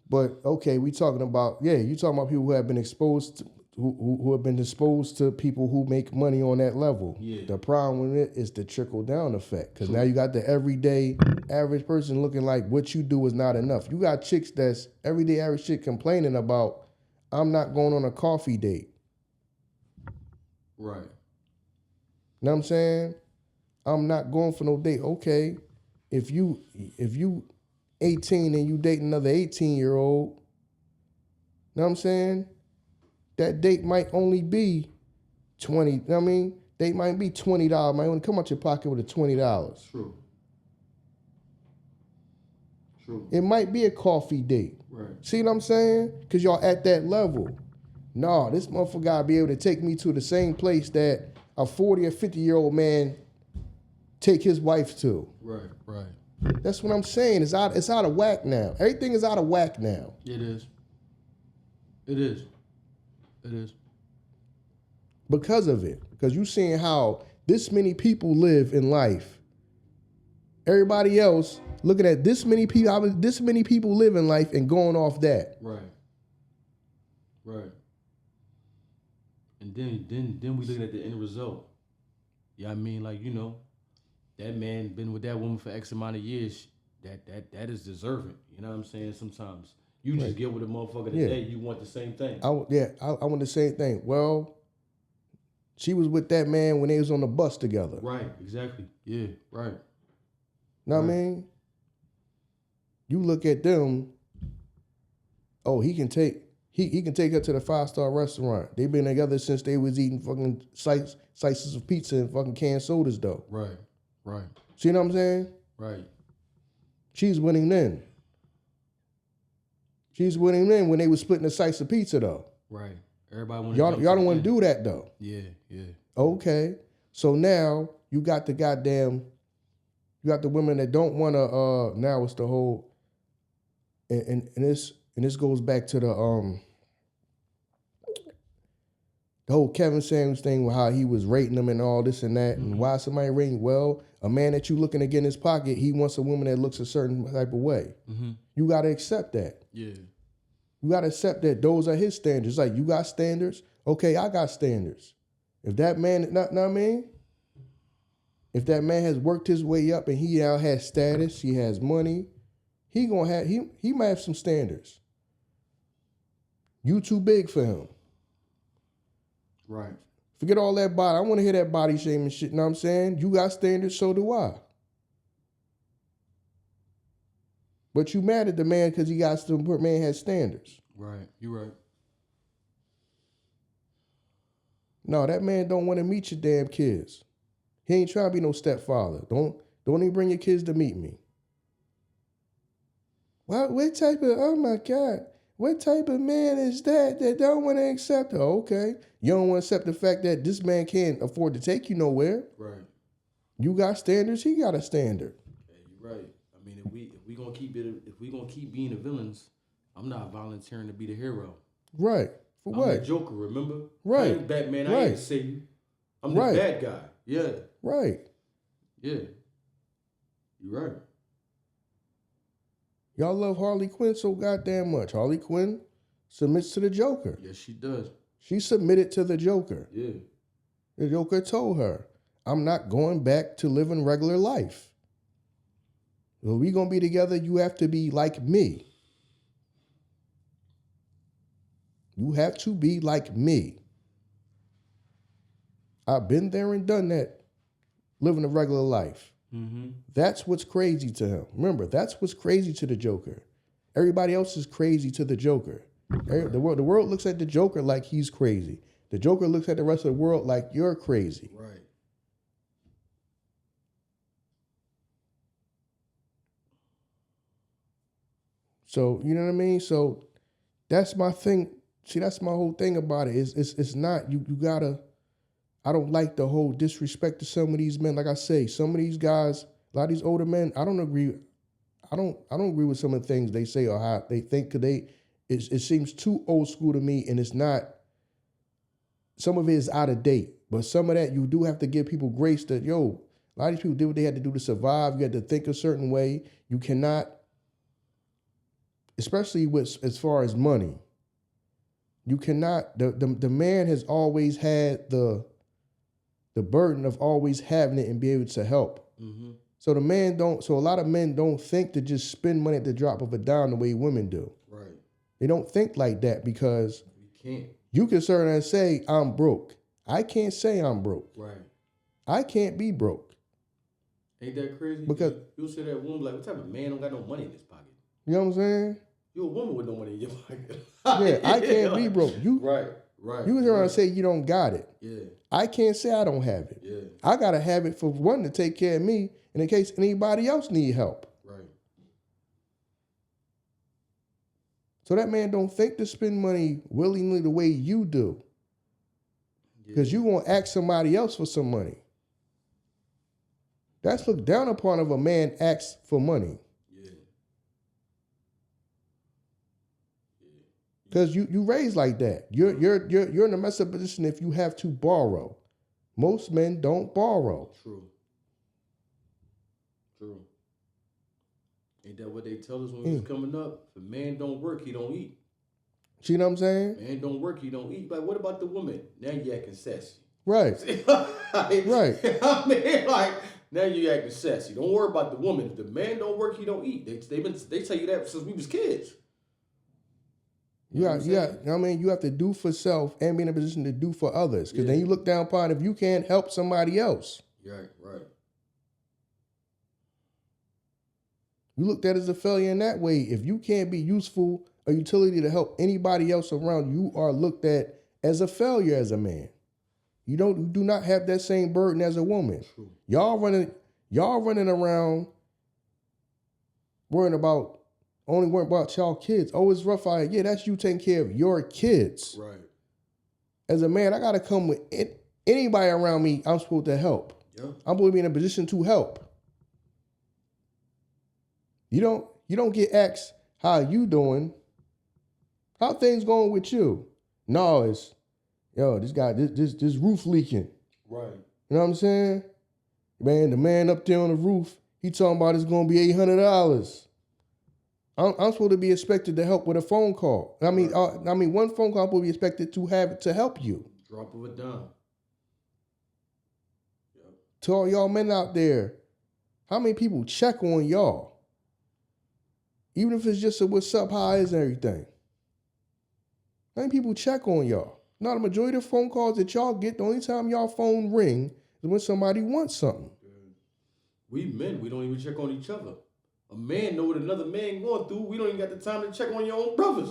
But, okay, you talking about people who have been exposed to, who have been exposed to people who make money on that level. Yeah. The problem with it is the trickle-down effect, because now you got the everyday average person looking like what you do is not enough. You got chicks that's everyday average chick complaining about, I'm not going on a coffee date. Right. Know what I'm saying? I'm not going for no date. Okay, if you 18 and you date another 18-year-old, know what I'm saying? That date might only be $20. You know what I mean? Date might be $20. Might only come out your pocket with a $20. True. It might be a coffee date. Right. See what I'm saying? Because y'all at that level. No, this motherfucker gotta be able to take me to the same place that a 40 or 50-year-old man take his wife to. Right. That's what I'm saying. It's out of whack now. Everything is out of whack now. It is. Because of it. Because you seeing how this many people live in life Everybody else looking at this many people living life and going off that. Right. Right. And then we looking at the end result. Yeah, I mean, like, you know, that man been with that woman for X amount of years. That is deserving. You know what I'm saying? Sometimes you just get with a motherfucker today, you want the same thing. I want the same thing. Well, she was with that man when they was on the bus together. Right, exactly. Yeah, right. Know what I mean? You look at them, oh, he can take her to the 5-star restaurant. They've been together since they was eating fucking slices of pizza and fucking canned sodas though. Right, right. See what I'm saying? Right. She's winning then. She's winning then when they was splitting a slice of pizza though. Right. Everybody want y'all don't want to do that though. Yeah, yeah. Okay. So now you got the women that don't want to now it's the whole and this goes back to the whole Kevin Samuels thing with how he was rating them and all this and that, and why somebody rating. Well, a man that you looking to get in his pocket, he wants a woman that looks a certain type of way. Mm-hmm. You got to accept that. Yeah. You got to accept that those are his standards. Like, you got standards? Okay, I got standards. If that man, know what I mean? If that man has worked his way up and he now has status, he has money, he might have some standards. You too big for him. Right. Forget all that body. I want to hear that body shaming shit. Know what I'm saying? You got standards, so do I. But you mad at the man because man has standards. Right. You're right. No, that man don't want to meet your damn kids. He ain't trying to be no stepfather. Don't even bring your kids to meet me. What type of, oh my God, what type of man is that don't want to accept her? Okay. You don't want to accept the fact that this man can't afford to take you nowhere. Right. You got standards, he got a standard. Yeah, you're right. I mean, if we gonna keep being the villains, I'm not volunteering to be the hero. Right. For what? I'm the Joker, remember? Right. I ain't Batman, I ain't Satan. I'm the bad guy. Yeah. Right. Yeah. You're right. Y'all love Harley Quinn so goddamn much. Harley Quinn submits to the Joker. Yes, she does. She submitted to the Joker. Yeah. The Joker told her, I'm not going back to living regular life. If we gonna be together, you have to be like me. You have to be like me. I've been there and done that, living a regular life. Mm-hmm. That's what's crazy to him. Remember, that's what's crazy to the Joker. Everybody else is crazy to the Joker. The world looks at the Joker like he's crazy. The Joker looks at the rest of the world like you're crazy. Right. So, you know what I mean? So that's my thing. See, that's my whole thing about it. It's not, you gotta, I don't like the whole disrespect to some of these men. Like I say, some of these guys, a lot of these older men, I don't agree with some of the things they say or how they think, because it seems too old school to me, and it's not, some of it is out of date. But some of that, you do have to give people grace that, a lot of these people did what they had to do to survive. You had to think a certain way. You cannot, especially as far as money, you cannot, the man has always had the burden of always having it and be able to help. Mm-hmm. So a lot of men don't think to just spend money at the drop of a dime the way women do. Right. They don't think like that, because you can't. You can certainly say, I'm broke. I can't say I'm broke. Right. I can't be broke. Ain't that crazy? Because you'll say that woman like, what type of man don't got no money in his pocket? You know what I'm saying? You a woman with no money in your pocket. Yeah, I can't be broke. Right. You can try to say you don't got it. Yeah. I can't say I don't have it. Yeah. I gotta have it for one to take care of me, and in case anybody else need help. Right. So that man don't think to spend money willingly the way you do. Because you won't ask somebody else for some money. That's looked down upon if a man asks for money. Yeah. Because you raised like that. You're in a messed up position if you have to borrow. Most men don't borrow. True. Ain't that what they tell us when we was coming up? If a man don't work, he don't eat. See what I'm saying? Man don't work, he don't eat. But what about the woman? Now you acting sassy. Right. Right. I mean, like, now you acting sassy. Don't worry about the woman. If the man don't work, he don't eat. They tell you that since we was kids. You got, I mean, you have to do for self and be in a position to do for others. Because then you look down upon if you can't help somebody else. Right. You looked at it as a failure in that way. If you can't be useful or utility to help anybody else around, you are looked at as a failure as a man. You do not have that same burden as a woman. True. Y'all running around worrying about y'all kids. Oh, it's rough out here. Yeah, that's you taking care of your kids. Right. As a man, I gotta come with anybody around me. I'm supposed to help. Yeah. I'm supposed to be in a position to help. You don't get asked how you doing. How things going with you? No, it's this roof leaking. Right. You know what I'm saying? Man, the man up there on the roof, he talking about it's gonna be $800. I'm supposed to be expected to help with a phone call. I mean, one phone call will be expected to help you. Drop of a dime. Yep. To all y'all men out there, how many people check on y'all? Even if it's just a what's up, how is everything? How many people check on y'all? Now, the majority of phone calls that y'all get, the only time y'all phone ring is when somebody wants something. We men, we don't even check on each other. A man know what another man going through. We don't even got the time to check on your own brothers.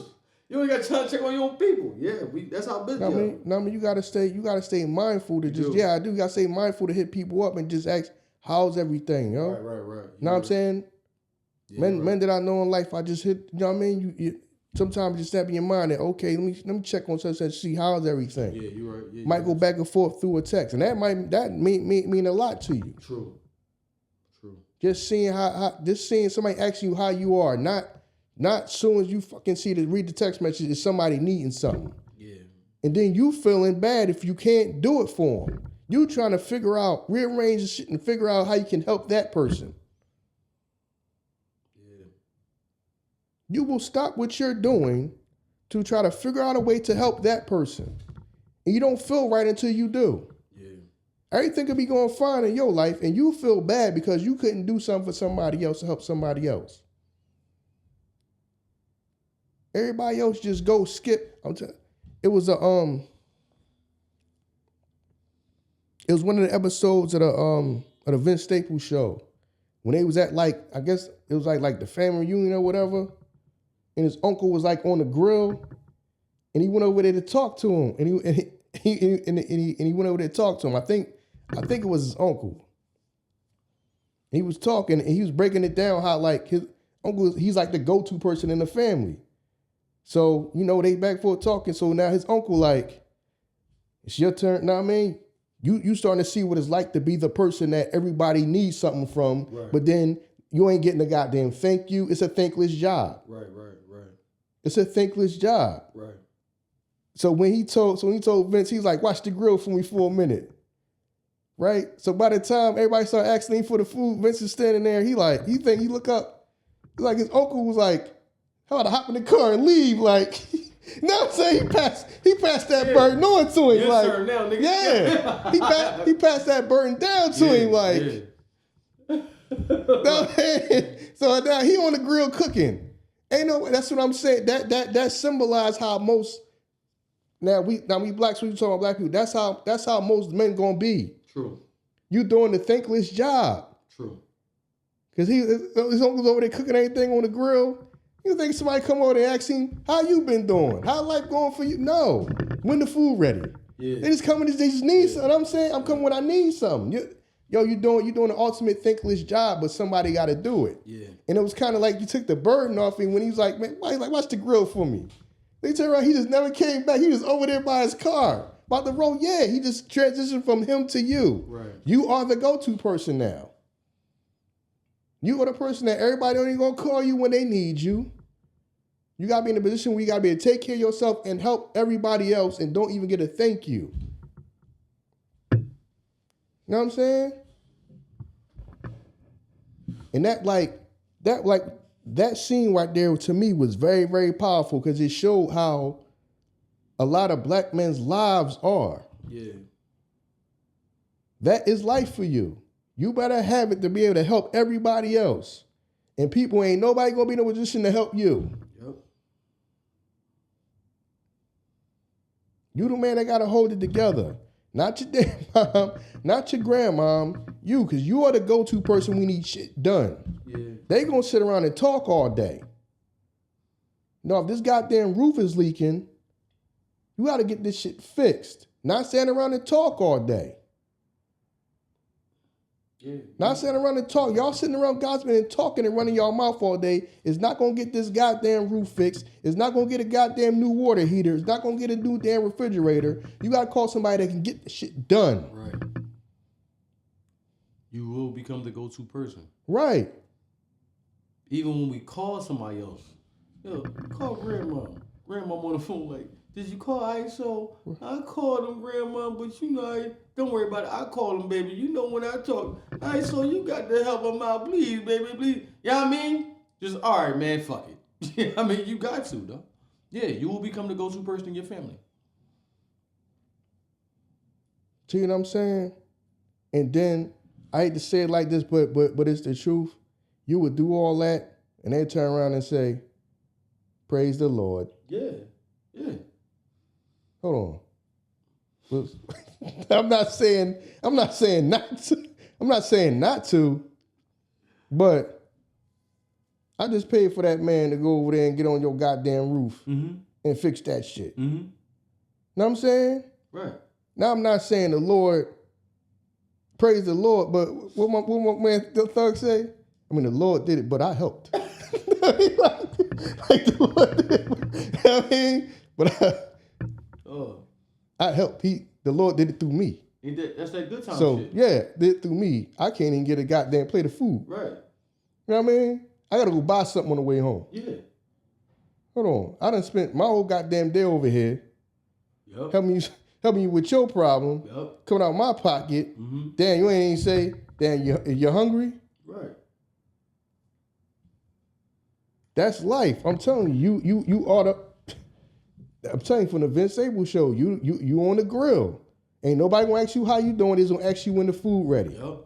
You don't got time to check on your own people. Yeah, that's how busy. I mean, you gotta stay mindful to just I do. You gotta stay mindful to hit people up and just ask, how's everything, yo? Right. You know what I'm saying? Yeah, men that I know in life, I just hit. You know what I mean? You sometimes just snap in your mind that okay, let me check on such and see how's everything. Yeah, you're right. Yeah, might go back and forth through a text, and that mean a lot to you. True. Just seeing somebody asking you how you are, not soon as you fucking read the text message is somebody needing something. Yeah. And then you feeling bad if you can't do it for them. You trying to rearrange the shit and figure out how you can help that person. Yeah. You will stop what you're doing to try to figure out a way to help that person. And you don't feel right until you do. Everything could be going fine in your life, and you feel bad because you couldn't do something for somebody else to help somebody else. Everybody else just go skip. It was one of the episodes of the Vince Staples show when they was at I guess it was like the family reunion or whatever, and his uncle was like on the grill, and he went over there to talk to him, and he went over there to talk to him. I think it was his uncle. He was talking and he was breaking it down how like his uncle, he's like the go-to person in the family. So, they back and forth talking. So now his uncle like, it's your turn. Now, I mean, you starting to see what it's like to be the person that everybody needs something from, right. But then you ain't getting a goddamn thank you. It's a thankless job. Right. It's a thankless job. Right. So when he told Vince, he's like, watch the grill for me for a minute. Right? So by the time everybody started asking him for the food, Vince is standing there. He look up. Like his uncle was like, how about to hop in the car and leave? Like, now I'm saying he passed that burden on to him. Yes, like, sir, now, nigga. Yeah. He passed that burden down to him. Like, so now he on the grill cooking. That's what I'm saying. That symbolized how most now we blacks, when you talking about black people, that's how most men gonna be. True. You doing the thankless job. True. Cause his uncle's over there cooking everything on the grill. You think somebody come over there and ask him, how you been doing? How life going for you? No. When the food ready? Yeah. They just need something. I'm saying I'm coming when I need something. You doing the ultimate thankless job, but somebody gotta do it. Yeah. And it was kind of like you took the burden off him when he was like, man, why? He's like, watch the grill for me. They turn around, he just never came back. He was over there by his car. About the road, yeah, he just transitioned from him to you. Right. You are the go-to person now. You are the person that everybody only gonna call you when they need you. You gotta be in a position where you gotta be able to take care of yourself and help everybody else and don't even get a thank you. You know what I'm saying? And that that scene right there to me was very, very powerful because it showed how a lot of black men's lives are. Yeah. That is life for you. You better have it to be able to help everybody else. And people ain't nobody gonna be in a position to help you. Yep. You the man that gotta hold it together. Not your damn mom, not your grandmom, you, because you are the go-to person we need shit done. Yeah. They gonna sit around and talk all day. No, if this goddamn roof is leaking, you gotta get this shit fixed. Not stand around and talk all day. Yeah. Not sitting around and talk. Y'all sitting around gossiping and talking and running y'all mouth all day is not gonna get this goddamn roof fixed. It's not gonna get a goddamn new water heater. It's not gonna get a new damn refrigerator. You gotta call somebody that can get the shit done. Right. You will become the go-to person. Right. Even when we call somebody else. Yo, call grandma. Grandma on the phone like, did you call ISO? I called him, grandma, but you know, don't worry about it. I call him, baby. You know when I talk, ISO, you got to help him out, please, baby, please. You know what I mean? Just, all right, man, fuck it. I mean, you got to, though. Yeah, you will become the go-to person in your family. See what I'm saying? And then, I hate to say it like this, but it's the truth. You would do all that, and they turn around and say, praise the Lord. Yeah, yeah. Hold on. I'm not saying not to, but I just paid for that man to go over there and get on your goddamn roof and fix that shit. Mm-hmm. Know what I'm saying? Right. Now I'm not saying the Lord, praise the Lord, but what my man the thug say? I mean the Lord did it, but I helped. like the Lord did it. You know what I mean? But I helped. The Lord did it through me. That's that good time so, shit. yeah, did it through me. I can't even get a goddamn plate of food. Right. You know what I mean? I got to go buy something on the way home. Yeah. Hold on. I done spent my whole goddamn day over here Yep. helping you with your problem, Yep. coming out of my pocket. Mm-hmm. Damn, you ain't even say, damn, you're hungry? Right. That's life. I'm telling you, you ought to. I'm telling you, from the Vince Sable show, you on the grill. Ain't nobody gonna ask you how you doing. They's gonna ask you when the food ready. Yep.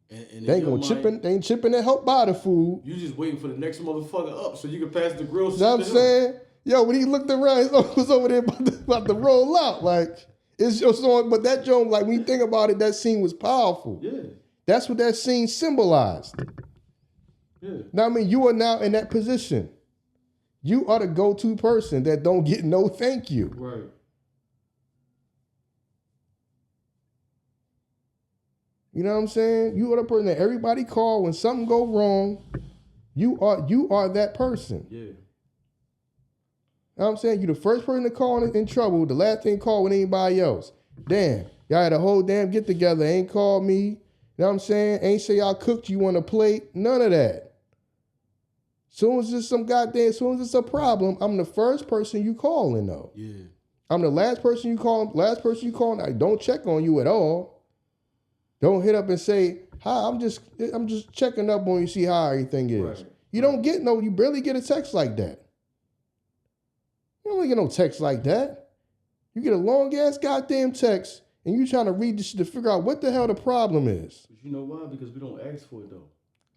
And they ain't gonna they ain't chipping to help buy the food. You just waiting for the next motherfucker up so you can pass the grill. You know what I'm saying? Yo, when he looked around, he was over there about to roll out. Like, it's just on, but that joint, like, when you think about it, that scene was powerful. Yeah. That's what that scene symbolized. Yeah. Now, I mean, you are now in that position. You are the go-to person that don't get no thank you. Right. You know what I'm saying? You are the person that everybody call when something go wrong. You are that person. Yeah. You know what I'm saying? You the first person to call in trouble, the last thing call with anybody else. Damn, y'all had a whole damn get together, ain't called me. You know what I'm saying? Ain't say y'all cooked you on a plate. None of that. Soon as it's a problem, I'm the first person you calling though. Yeah. I'm the last person you call. I don't check on you at all. Don't hit up and say, hi, I'm just checking up on you, see how everything is. Right. You barely get a text like that. You don't get no text like that. You get a long ass goddamn text and you trying to read this shit to figure out what the hell the problem is. But you know why? Because we don't ask for it though.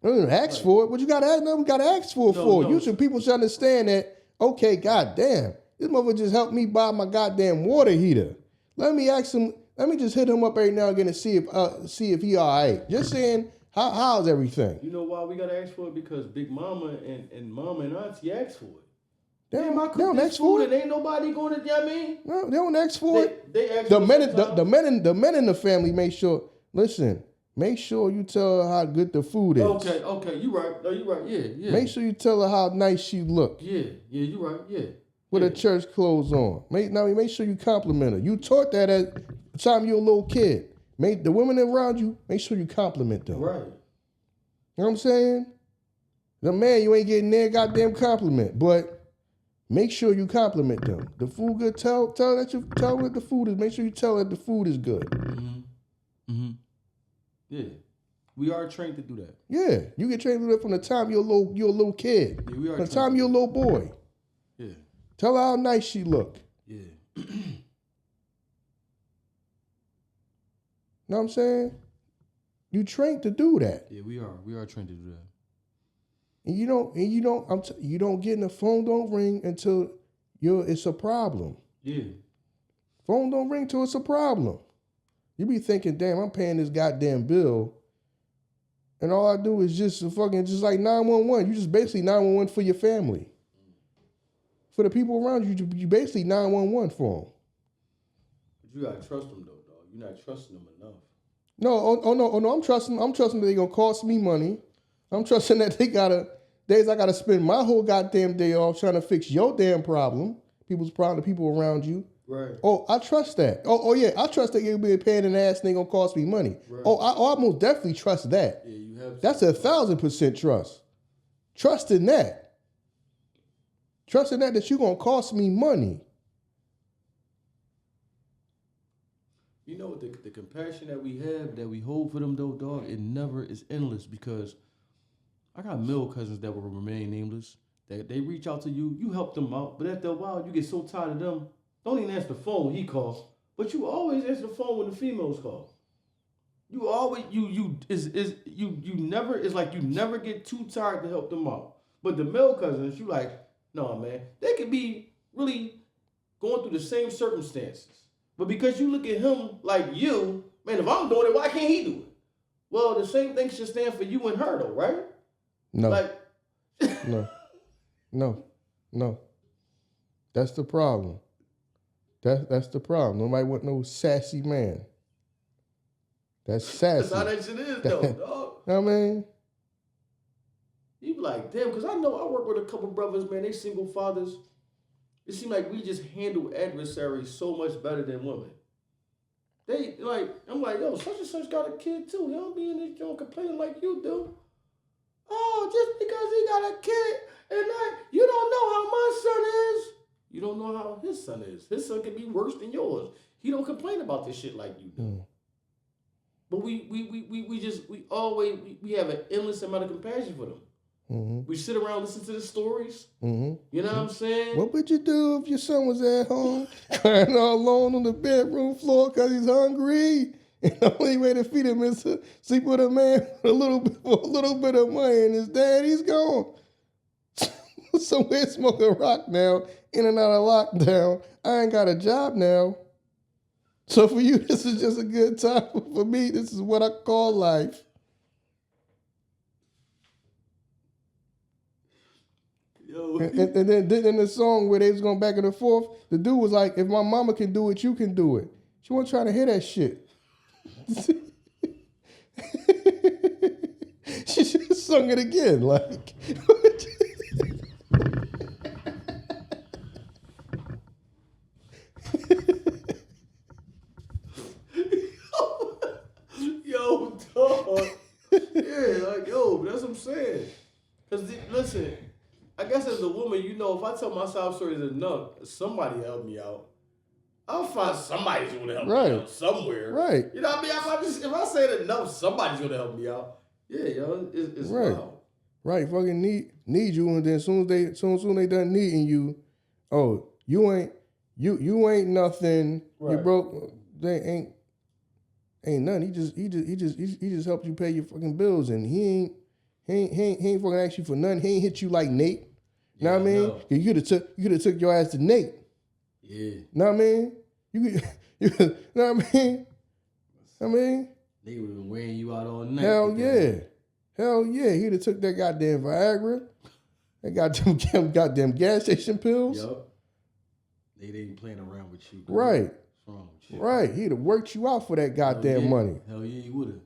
I don't ask for it. What you gotta ask? No, we gotta ask for it for. No. You should people should understand that, okay, goddamn, this mother just helped me buy my goddamn water heater. Let me just hit him up every now and again and see if he all right. Just saying, how's everything? You know why we gotta ask for it? Because Big Mama and Mama and Auntie asked for it. They Damn, I don't cook this ask for food it. and ain't nobody going to, you know what I mean? No, they don't ask for it. They ask The for men, it sometimes. the men in the family make sure you tell her how good the food is. Okay, you right. No, you right. Yeah. Make sure you tell her how nice she look Yeah, you right. Yeah. with her church clothes on. Make sure you compliment her. You taught that at the time you were a little kid. Make the women around you, make sure you compliment them. Right. You know what I'm saying? The man, you ain't getting their goddamn compliment, but make sure you compliment them. The food good. Tell what the food is. Make sure you tell her the food is good. Mm-hmm. Mm-hmm. Yeah. We are trained to do that. Yeah, you get trained to do that from the time you're a little kid. Yeah, we are From the time you're a little boy. Yeah. Tell her how nice she look. Yeah. Know what I'm saying? You trained to do that. Yeah, we are. We are trained to do that. And you don't get in the phone don't ring until it's a problem. Yeah. Phone don't ring till it's a problem. You be thinking, damn, I'm paying this goddamn bill. And all I do is just like 911. You just basically 911 for your family. For the people around you, you basically 911 for them. But you gotta trust them though, dog. You're not trusting them enough. No, I'm trusting that they're gonna cost me money. I'm trusting that days I gotta spend my whole goddamn day off trying to fix your damn problem, people's problem, the people around you. Right. Oh, I trust that. Oh yeah, I trust that you'll be a pain in the ass and they gonna cost me money. Right. I most definitely trust that. Yeah, you have to. That's 1,000% trust. Trust in that. Trust in that you're gonna cost me money. You know what the compassion that we have, that we hold for them though, dog, it never is endless, because I got male cousins that will remain nameless. They reach out to you, you help them out, but after a while you get so tired of them, don't even answer the phone when he calls, but you always answer the phone when the females call. You always you never, it's like you never get too tired to help them out. But the male cousins, you like, no man, they could be really going through the same circumstances. But because you look at him like you, man, if I'm doing it, why can't he do it? Well, the same thing should stand for you and her though, right? No. Like No. That's the problem. That's the problem. Nobody want no sassy man. That's sassy. that's how that shit is though, dog. You know what I mean? You be like, damn, because I know I work with a couple brothers, man, they single fathers. It seems like we just handle adversaries so much better than women. They like, I'm like, yo, such and such got a kid too. He don't be in this joint complaining like you do. Oh, just because he got a kid and you don't know how my son is. You don't know how his son is. His son can be worse than yours. He don't complain about this shit like you do. Mm. But we always have an endless amount of compassion for them. Mm-hmm. We sit around, listen to the stories. Mm-hmm. You know what I'm saying? What would you do if your son was at home crying all alone on the bedroom floor because he's hungry? And the only way to feed him is to sleep with a man for a little bit of money, and his daddy's gone. Somewhere smoking rock now, in and out of lockdown. I ain't got a job now. So for you, this is just a good time. For me, this is what I call life. Yo. And then in the song where they was going back and forth, the dude was like, if my mama can do it, you can do it. She wasn't trying to hear that shit. She should have sung it again. Like, Yo, dog. Yeah, like, yo, that's what I'm saying. Because, listen, I guess as a woman, you know, if I tell my side stories enough, somebody help me out. I'll find somebody's going to help me out somewhere. Right. You know what I mean? If I say it enough, somebody's going to help me out. Yeah, yo, it's right. wild. Right, fucking need you, and then soon they done needing you, oh, you ain't nothing. Right. You broke. They ain't nothing. He just helped you pay your fucking bills, and he ain't fucking ask you for nothing. He ain't hit you like Nate. You know what I mean? No. You could have took your ass to Nate. Yeah. You know what I mean? You know what I mean? They would have been wearing you out all night. Hell yeah. He'd have took that goddamn Viagra, that goddamn gas station pills. Yup. They ain't playing around with you. Right. What's wrong with you? Right. He'd have worked you out for that goddamn money. Hell yeah, he would have.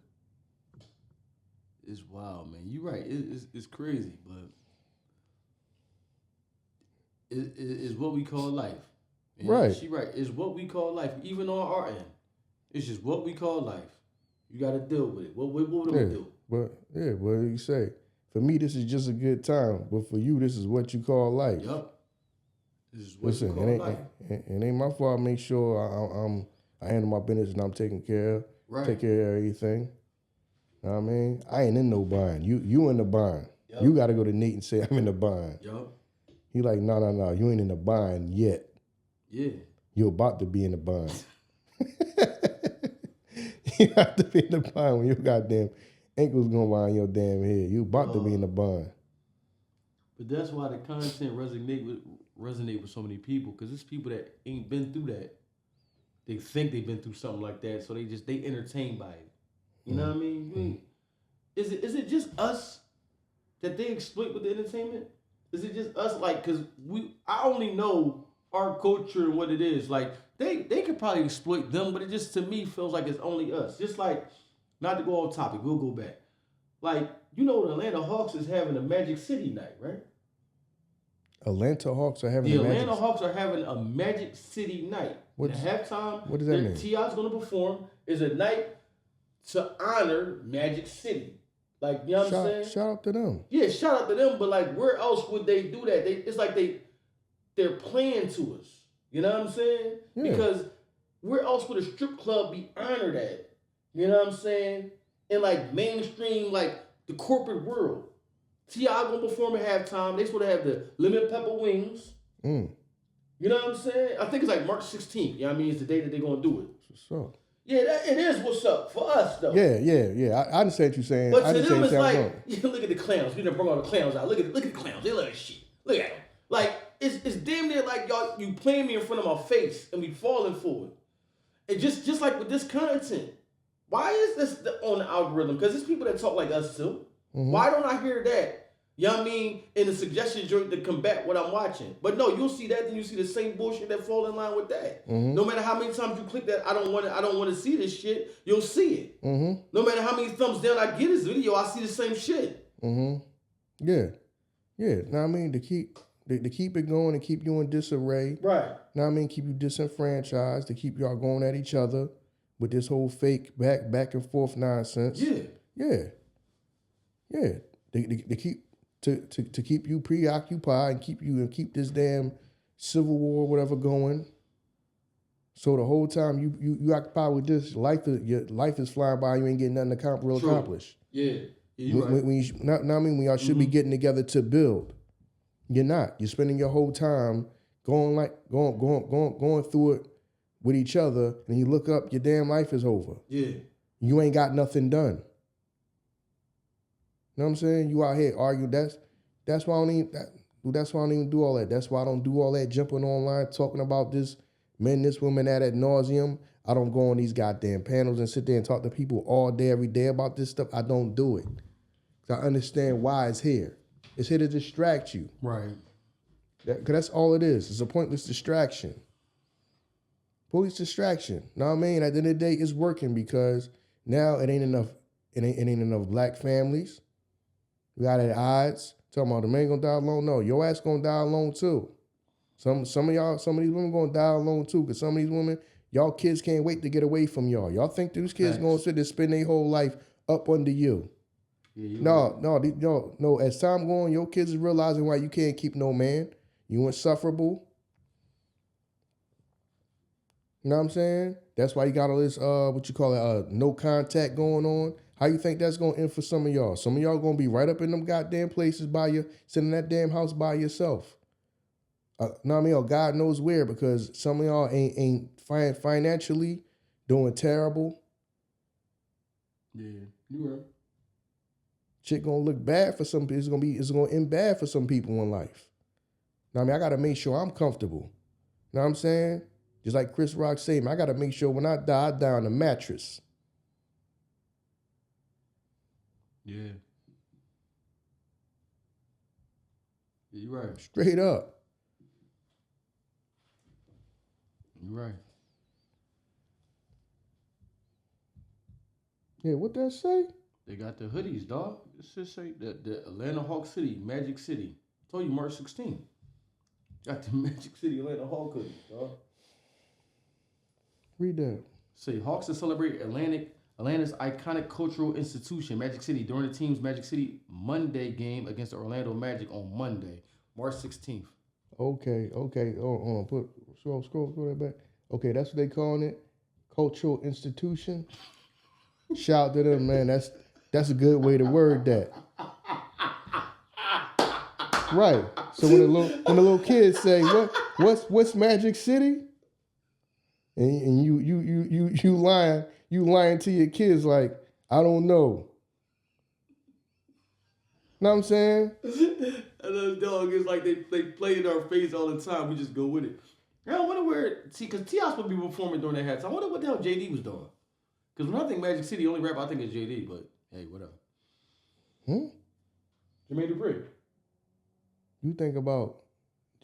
It's wild, man. You're right. It's crazy, but it's what we call life. And right. She right. It's what we call life, even on our end. It's just what we call life. You got to deal with it. What would we do? But what do you say? For me, this is just a good time, but for you, this is what you call life. Yup. This is what you call life. It ain't my fault. I make sure I handle my business and I'm taking care of, Right. take care of everything. You Know what I mean? I ain't in no bind. You in the bind. Yep. You got to go to Nate and say, I'm in the bind. Yup. He like, no. You ain't in the bind yet. Yeah. You're about to be in the bind. You have to be in the bind when your goddamn ankles going behind your damn head. You about to be in the bind. But that's why the content resonate with so many people, because it's people that ain't been through that. They think they've been through something like that, so they entertained by it. You know what I mean? Is it just us that they exploit with the entertainment? Is it just us? Like, cause I only know our culture and what it is. Like, they could probably exploit them, but it just to me feels like it's only us. Just like, not to go off topic, we'll go back. Like, you know, the Atlanta Hawks is having a Magic City night, right? Atlanta Hawks are having the Atlanta Hawks are having a Magic City night. At halftime, what does that mean? T.I.'s going to perform is a night to honor Magic City. Like, you know what I'm saying? Shout out to them. Yeah, shout out to them, but like, where else would they do that? It's like they're playing to us. You know what I'm saying? Yeah. Because where else would a strip club be honored at? You know what I'm saying? In like mainstream, like the corporate world. T.I. gonna perform at halftime. They supposed to have the lemon pepper wings. You know what I'm saying? I think it's like March 16th. You know what I mean? It's the day that they're gonna do it. What's up? Yeah, it is what's up for us though. Yeah. I understand what you're saying. But to them, it's like, look at the clowns. We done brought all the clowns out. Look at the clowns. They love that shit. Look at them. Like, it's damn near like y'all, you playing me in front of my face and we falling for it. And just like with this content, why is this on the algorithm? Because there's people that talk like us too. Why don't I hear that? You know what I mean? In the suggestion joint to combat what I'm watching. But no, you'll see that, then you see the same bullshit that fall in line with that. No matter how many times you click that, I don't want to see this shit, you'll see it. No matter how many thumbs down I get this video, I see the same shit. Yeah. Know what I mean? To keep it going and keep you in disarray. Right. Know what I mean? Keep you disenfranchised, to keep y'all going at each other with this whole fake back and forth nonsense. Yeah. To keep you preoccupied and keep this damn civil war, whatever, going. So the whole time you occupied with this, your life is flying by. You ain't getting nothing accomplished. Yeah, you right. When y'all should be getting together to build, you're not. You're spending your whole time going through it with each other, and you look up, your damn life is over. Yeah, you ain't got nothing done. You know what I'm saying? You out here arguing. That's why I don't even do all that. That's why I don't do all that jumping online talking about this men, this woman ad nauseum. I don't go on these goddamn panels and sit there and talk to people all day, every day about this stuff. I don't do it. I understand why it's here. It's here to distract you. Right. Because that's all it is. It's a pointless distraction. Police distraction. Know what I mean? At the end of the day, it's working because now it ain't enough. It ain't enough black families. We got at odds. Talking about the man gonna die alone. No, your ass gonna die alone too. Some of these women gonna die alone too. Because some of these women, y'all kids can't wait to get away from y'all. Y'all think these kids gonna sit there spend their whole life up under you. Yeah, no. As time going, your kids is realizing why you can't keep no man. You insufferable. You know what I'm saying? That's why you got all this no contact going on. How you think that's gonna end for some of y'all? Some of y'all gonna be right up in them goddamn places sitting in that damn house by yourself. Know what I mean? Or God knows where, because some of y'all ain't financially doing terrible. Yeah, you right. Shit gonna look bad for some people. It's gonna end bad for some people in life. Now, I mean, I gotta make sure I'm comfortable. You know what I'm saying? Just like Chris Rock said, I gotta make sure when I die on a mattress. Yeah. You're right. Straight up. You're right. Yeah, what that say? They got the hoodies, dog. It just say the Atlanta Hawk City, Magic City. I told you March 16th. Got the Magic City Atlanta Hawk hoodies, dog. Read that. Say Hawks to celebrate Atlanta's iconic cultural institution, Magic City, during the team's Magic City Monday game against the Orlando Magic on Monday, March 16th. Okay. Scroll that back. Okay, that's what they calling it. Cultural institution. Shout out to them, man. That's a good way to word that. Right. So when the little kids say, what's Magic City? And you lying to your kids like, I don't know. Know what I'm saying? And those dog is like they play in our face all the time. We just go with it. I wonder where, because T.I. supposed to be performing during that hat. I wonder what the hell JD was doing. Because when I think Magic City, the only rapper I think is JD, but hey, whatever. Jermaine Dupri. You think about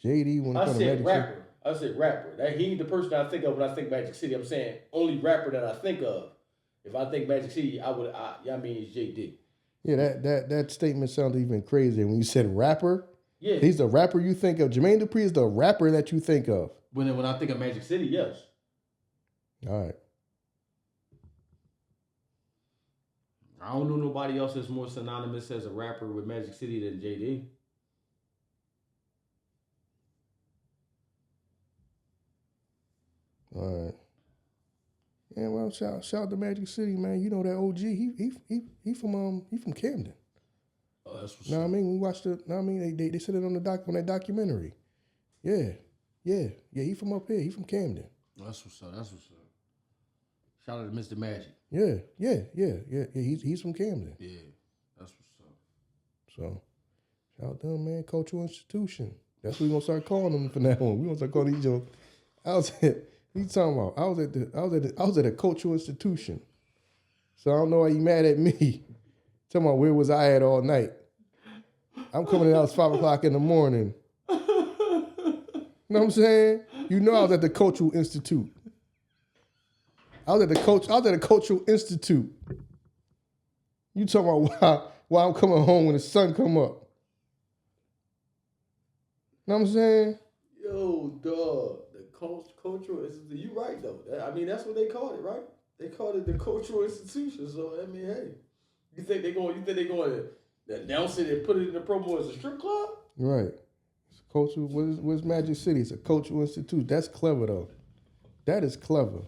JD when it I comes to said Magic rapper. City? I said rapper. That he the person I think of when I think Magic City. I'm saying only rapper that I think of. If I think Magic City, I mean it's JD. Yeah, that statement sounded even crazier when you said rapper. Yeah. He's the rapper you think of. Jermaine Dupri is the rapper that you think of. When I think of Magic City, yes. All right. I don't know nobody else that's more synonymous as a rapper with Magic City than JD. All right. Yeah, well, shout out to Magic City, man. You know that OG. He from Camden. Oh, that's what's Know what I mean? We watched it. Know what I mean? They said it on that documentary. Yeah. He from up here. He from Camden. That's what's up. Shout out to Mr. Magic. Yeah. He's from Camden. Yeah, that's what's up. So, shout out to them, man. Cultural institution. That's what we gonna start calling them from now on. We gonna start calling these jokes. He's talking about I was at a cultural institution. So I don't know why you mad at me. Talking about where was I at all night. I'm coming in the house 5 o'clock in the morning. You know what I'm saying? You know I was at the Cultural Institute. I was at the Cultural Institute. You talking about why I'm coming home when the sun come up. Know what I'm saying? Yo, dog. The cultural institution. You right though. I mean, that's what they called it, right? They called it the cultural institution. So I mean, hey, you think they going to announce it and put it in the promo as a strip club? Right. It's a cultural. What's Magic City? It's a cultural institute. That's clever though. That is clever.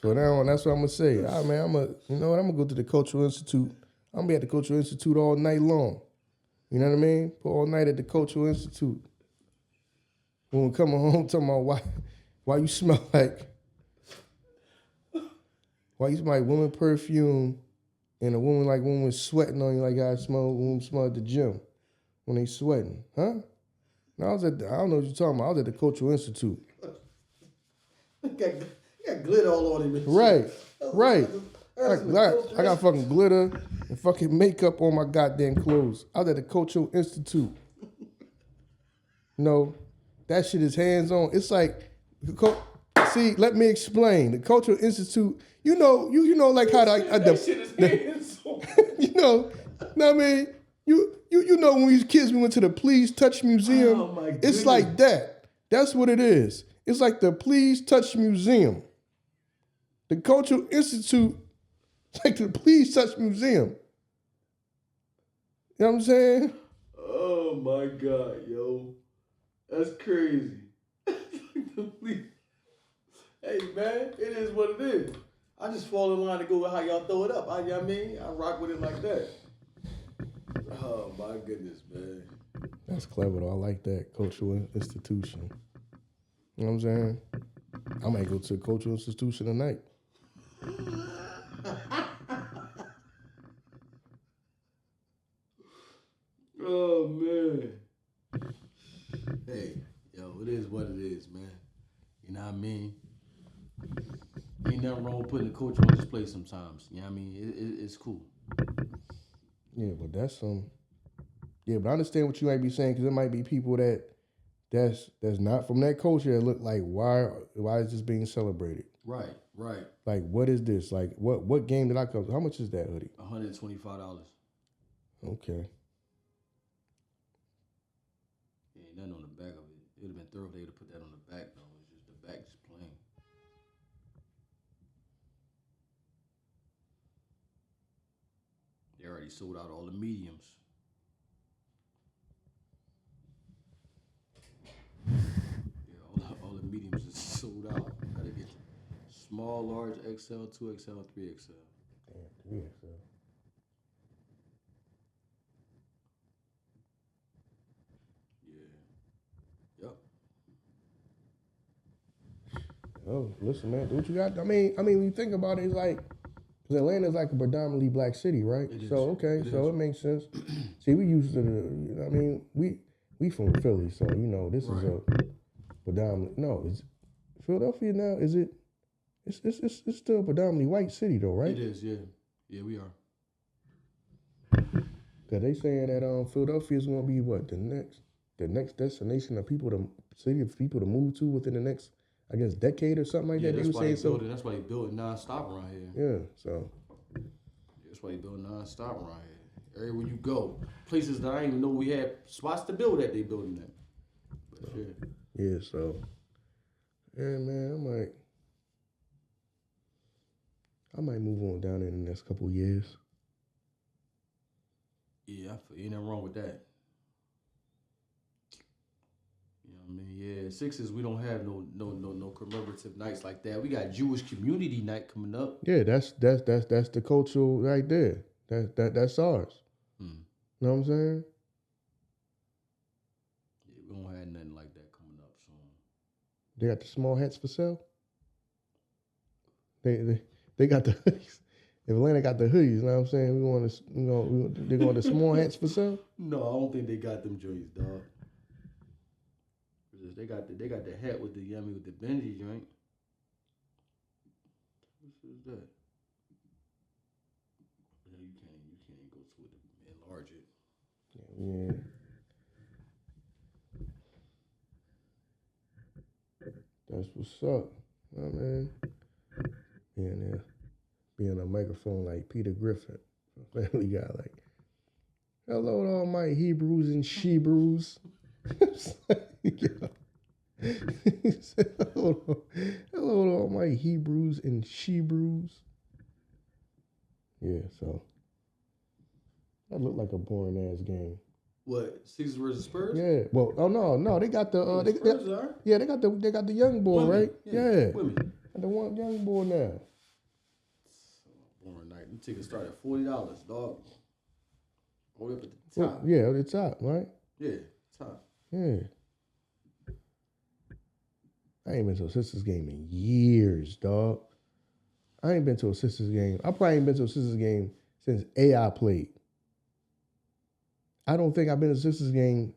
So now that's what I'm gonna say. Man, I'm gonna go to the Cultural Institute. I'm gonna be at the Cultural Institute all night long. You know what I mean? Put all night at the Cultural Institute. When we come home, talking about why you smell like woman perfume, and a woman sweating on you like I smell at the gym when they sweating, huh? No, I don't know what you're talking about. I was at the Cultural Institute. Got glitter all on him. Right. I got fucking glitter and fucking makeup on my goddamn clothes. I was at the Cultural Institute. No, that shit is hands-on. It's like, see, let me explain. The Cultural Institute, you know, like how that shit is hands-on. you know what I mean? You know when we was kids, we went to the Please Touch Museum. Oh my goodness. It's like that. That's what it is. It's like the Please Touch Museum. The Cultural Institute, it's like the Please Touch Museum. You know what I'm saying? Oh my God, yo. That's crazy. Hey man, it is what it is. I just fall in line to go with how y'all throw it up. I rock with it like that. Oh my goodness, man. That's clever though. I like that. Cultural institution. You know what I'm saying? I might go to a cultural institution tonight. Oh man. Hey, yo, it is what it is, man. You know what I mean? Ain't nothing wrong with putting the culture on display sometimes. You know what I mean? It's cool. Yeah, but that's yeah, but I understand what you might be saying because there might be people that's not from that culture that look like why is this being celebrated? Right. Like what is this? Like what game did I come to? How much is that hoodie? $125. Okay. Ain't nothing on the back of it. It would have been thorough if they would have put that on the back though. It's just the back just plain. They already sold out all the mediums. Yeah, all the mediums is sold out. Gotta get small, large, XL, 2XL, 3XL. Damn, 3XL. Oh, listen, man, do what you got. I mean, when you think about it, it's like, because Atlanta's like a predominantly black city, right? It is. So okay, It makes sense. See, we used to, you know, I mean, we from Philly, so you know, this is a predominantly. No, is Philadelphia now? Is it? It's still a predominantly white city though, right? It is, yeah. Yeah, we are. Cause they saying that Philadelphia is gonna be what the next destination of people to move to within the next, I guess, decade or something like that. That's why That's they building nonstop around here. Yeah, so that's why they building nonstop around here. Everywhere you go, places that I didn't even know we had spots to build at, they building that. But shit. Yeah, so yeah, man, I might move on down there in the next couple of years. Yeah, ain't nothing wrong with that. You know what I mean? Yeah, Sixers, we don't have no commemorative nights like that. We got Jewish Community Night coming up. Yeah, that's the cultural right there. That's ours. Hmm. Know what I'm saying? Yeah, we don't have nothing like that coming up soon. They got the small hats for sale. They got the hoodies. If Atlanta got the hoodies, you know what I'm saying? They're going to small hats for sale. No, I don't think they got them joints, dog. They got the hat with the yummy with the Benji joint. What is that? Yeah, you can't go to it and enlarge it. Yeah. That's what's up. I mean, being a microphone like Peter Griffin, Family Guy, like, hello to all my Hebrews and Shebrews. He said, hello to all my Hebrews and Shebrews. Yeah, so that looked like a boring ass game. What, Sixers versus Spurs? Yeah. Well, no, they got the they got the young boy, Women. right? Yeah. Women. Got the one young boy now. Boring night. Them tickets start at $40, dog. All the way up at the Well, top. yeah, at the top, right? Yeah, top. Yeah. I ain't been to a Sisters game in years, dog. I ain't been to a Sisters game. I probably ain't been to a Sisters game since AI played. I don't think I've been to a Sisters game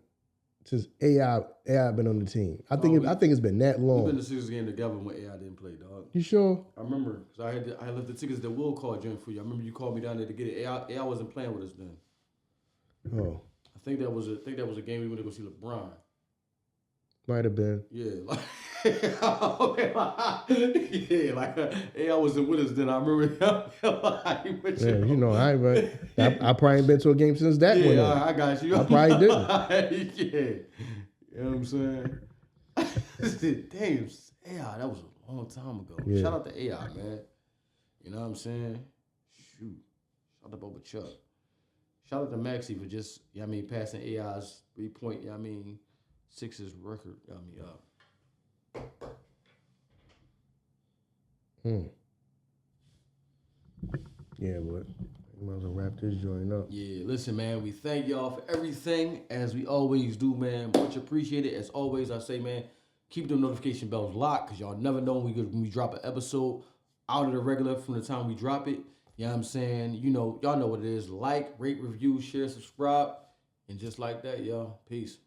since AI been on the team. I think it's been that long. We've been to Sixers game together when AI didn't play, dog. You sure? I remember because I left the tickets that Will called joint for you. I remember you called me down there to get it. AI wasn't playing with us then. Oh, I think that was a game we went to go see LeBron. might have been. Yeah, like AI wasn't with us then. I remember. Yeah, you know, I probably ain't been to a game since that one. Yeah, I got you. I probably didn't. Yeah, you know what I'm saying? Damn, AI, that was a long time ago. Yeah. Shout out to AI, man. You know what I'm saying? Shoot, shout out to Bubba Chuck. Shout out to Maxie for just, passing AI's 3-point, Sixers record, up. Yeah, but we might as well wrap this joint up. Yeah, listen, man, we thank y'all for everything, as we always do, man. Much appreciated. As always, I say, man, keep the notification bells locked, because y'all never know when we drop an episode out of the regular from the time we drop it. You know what I'm saying? You know, y'all know what it is. Like, rate, review, share, subscribe. And just like that, y'all. Peace.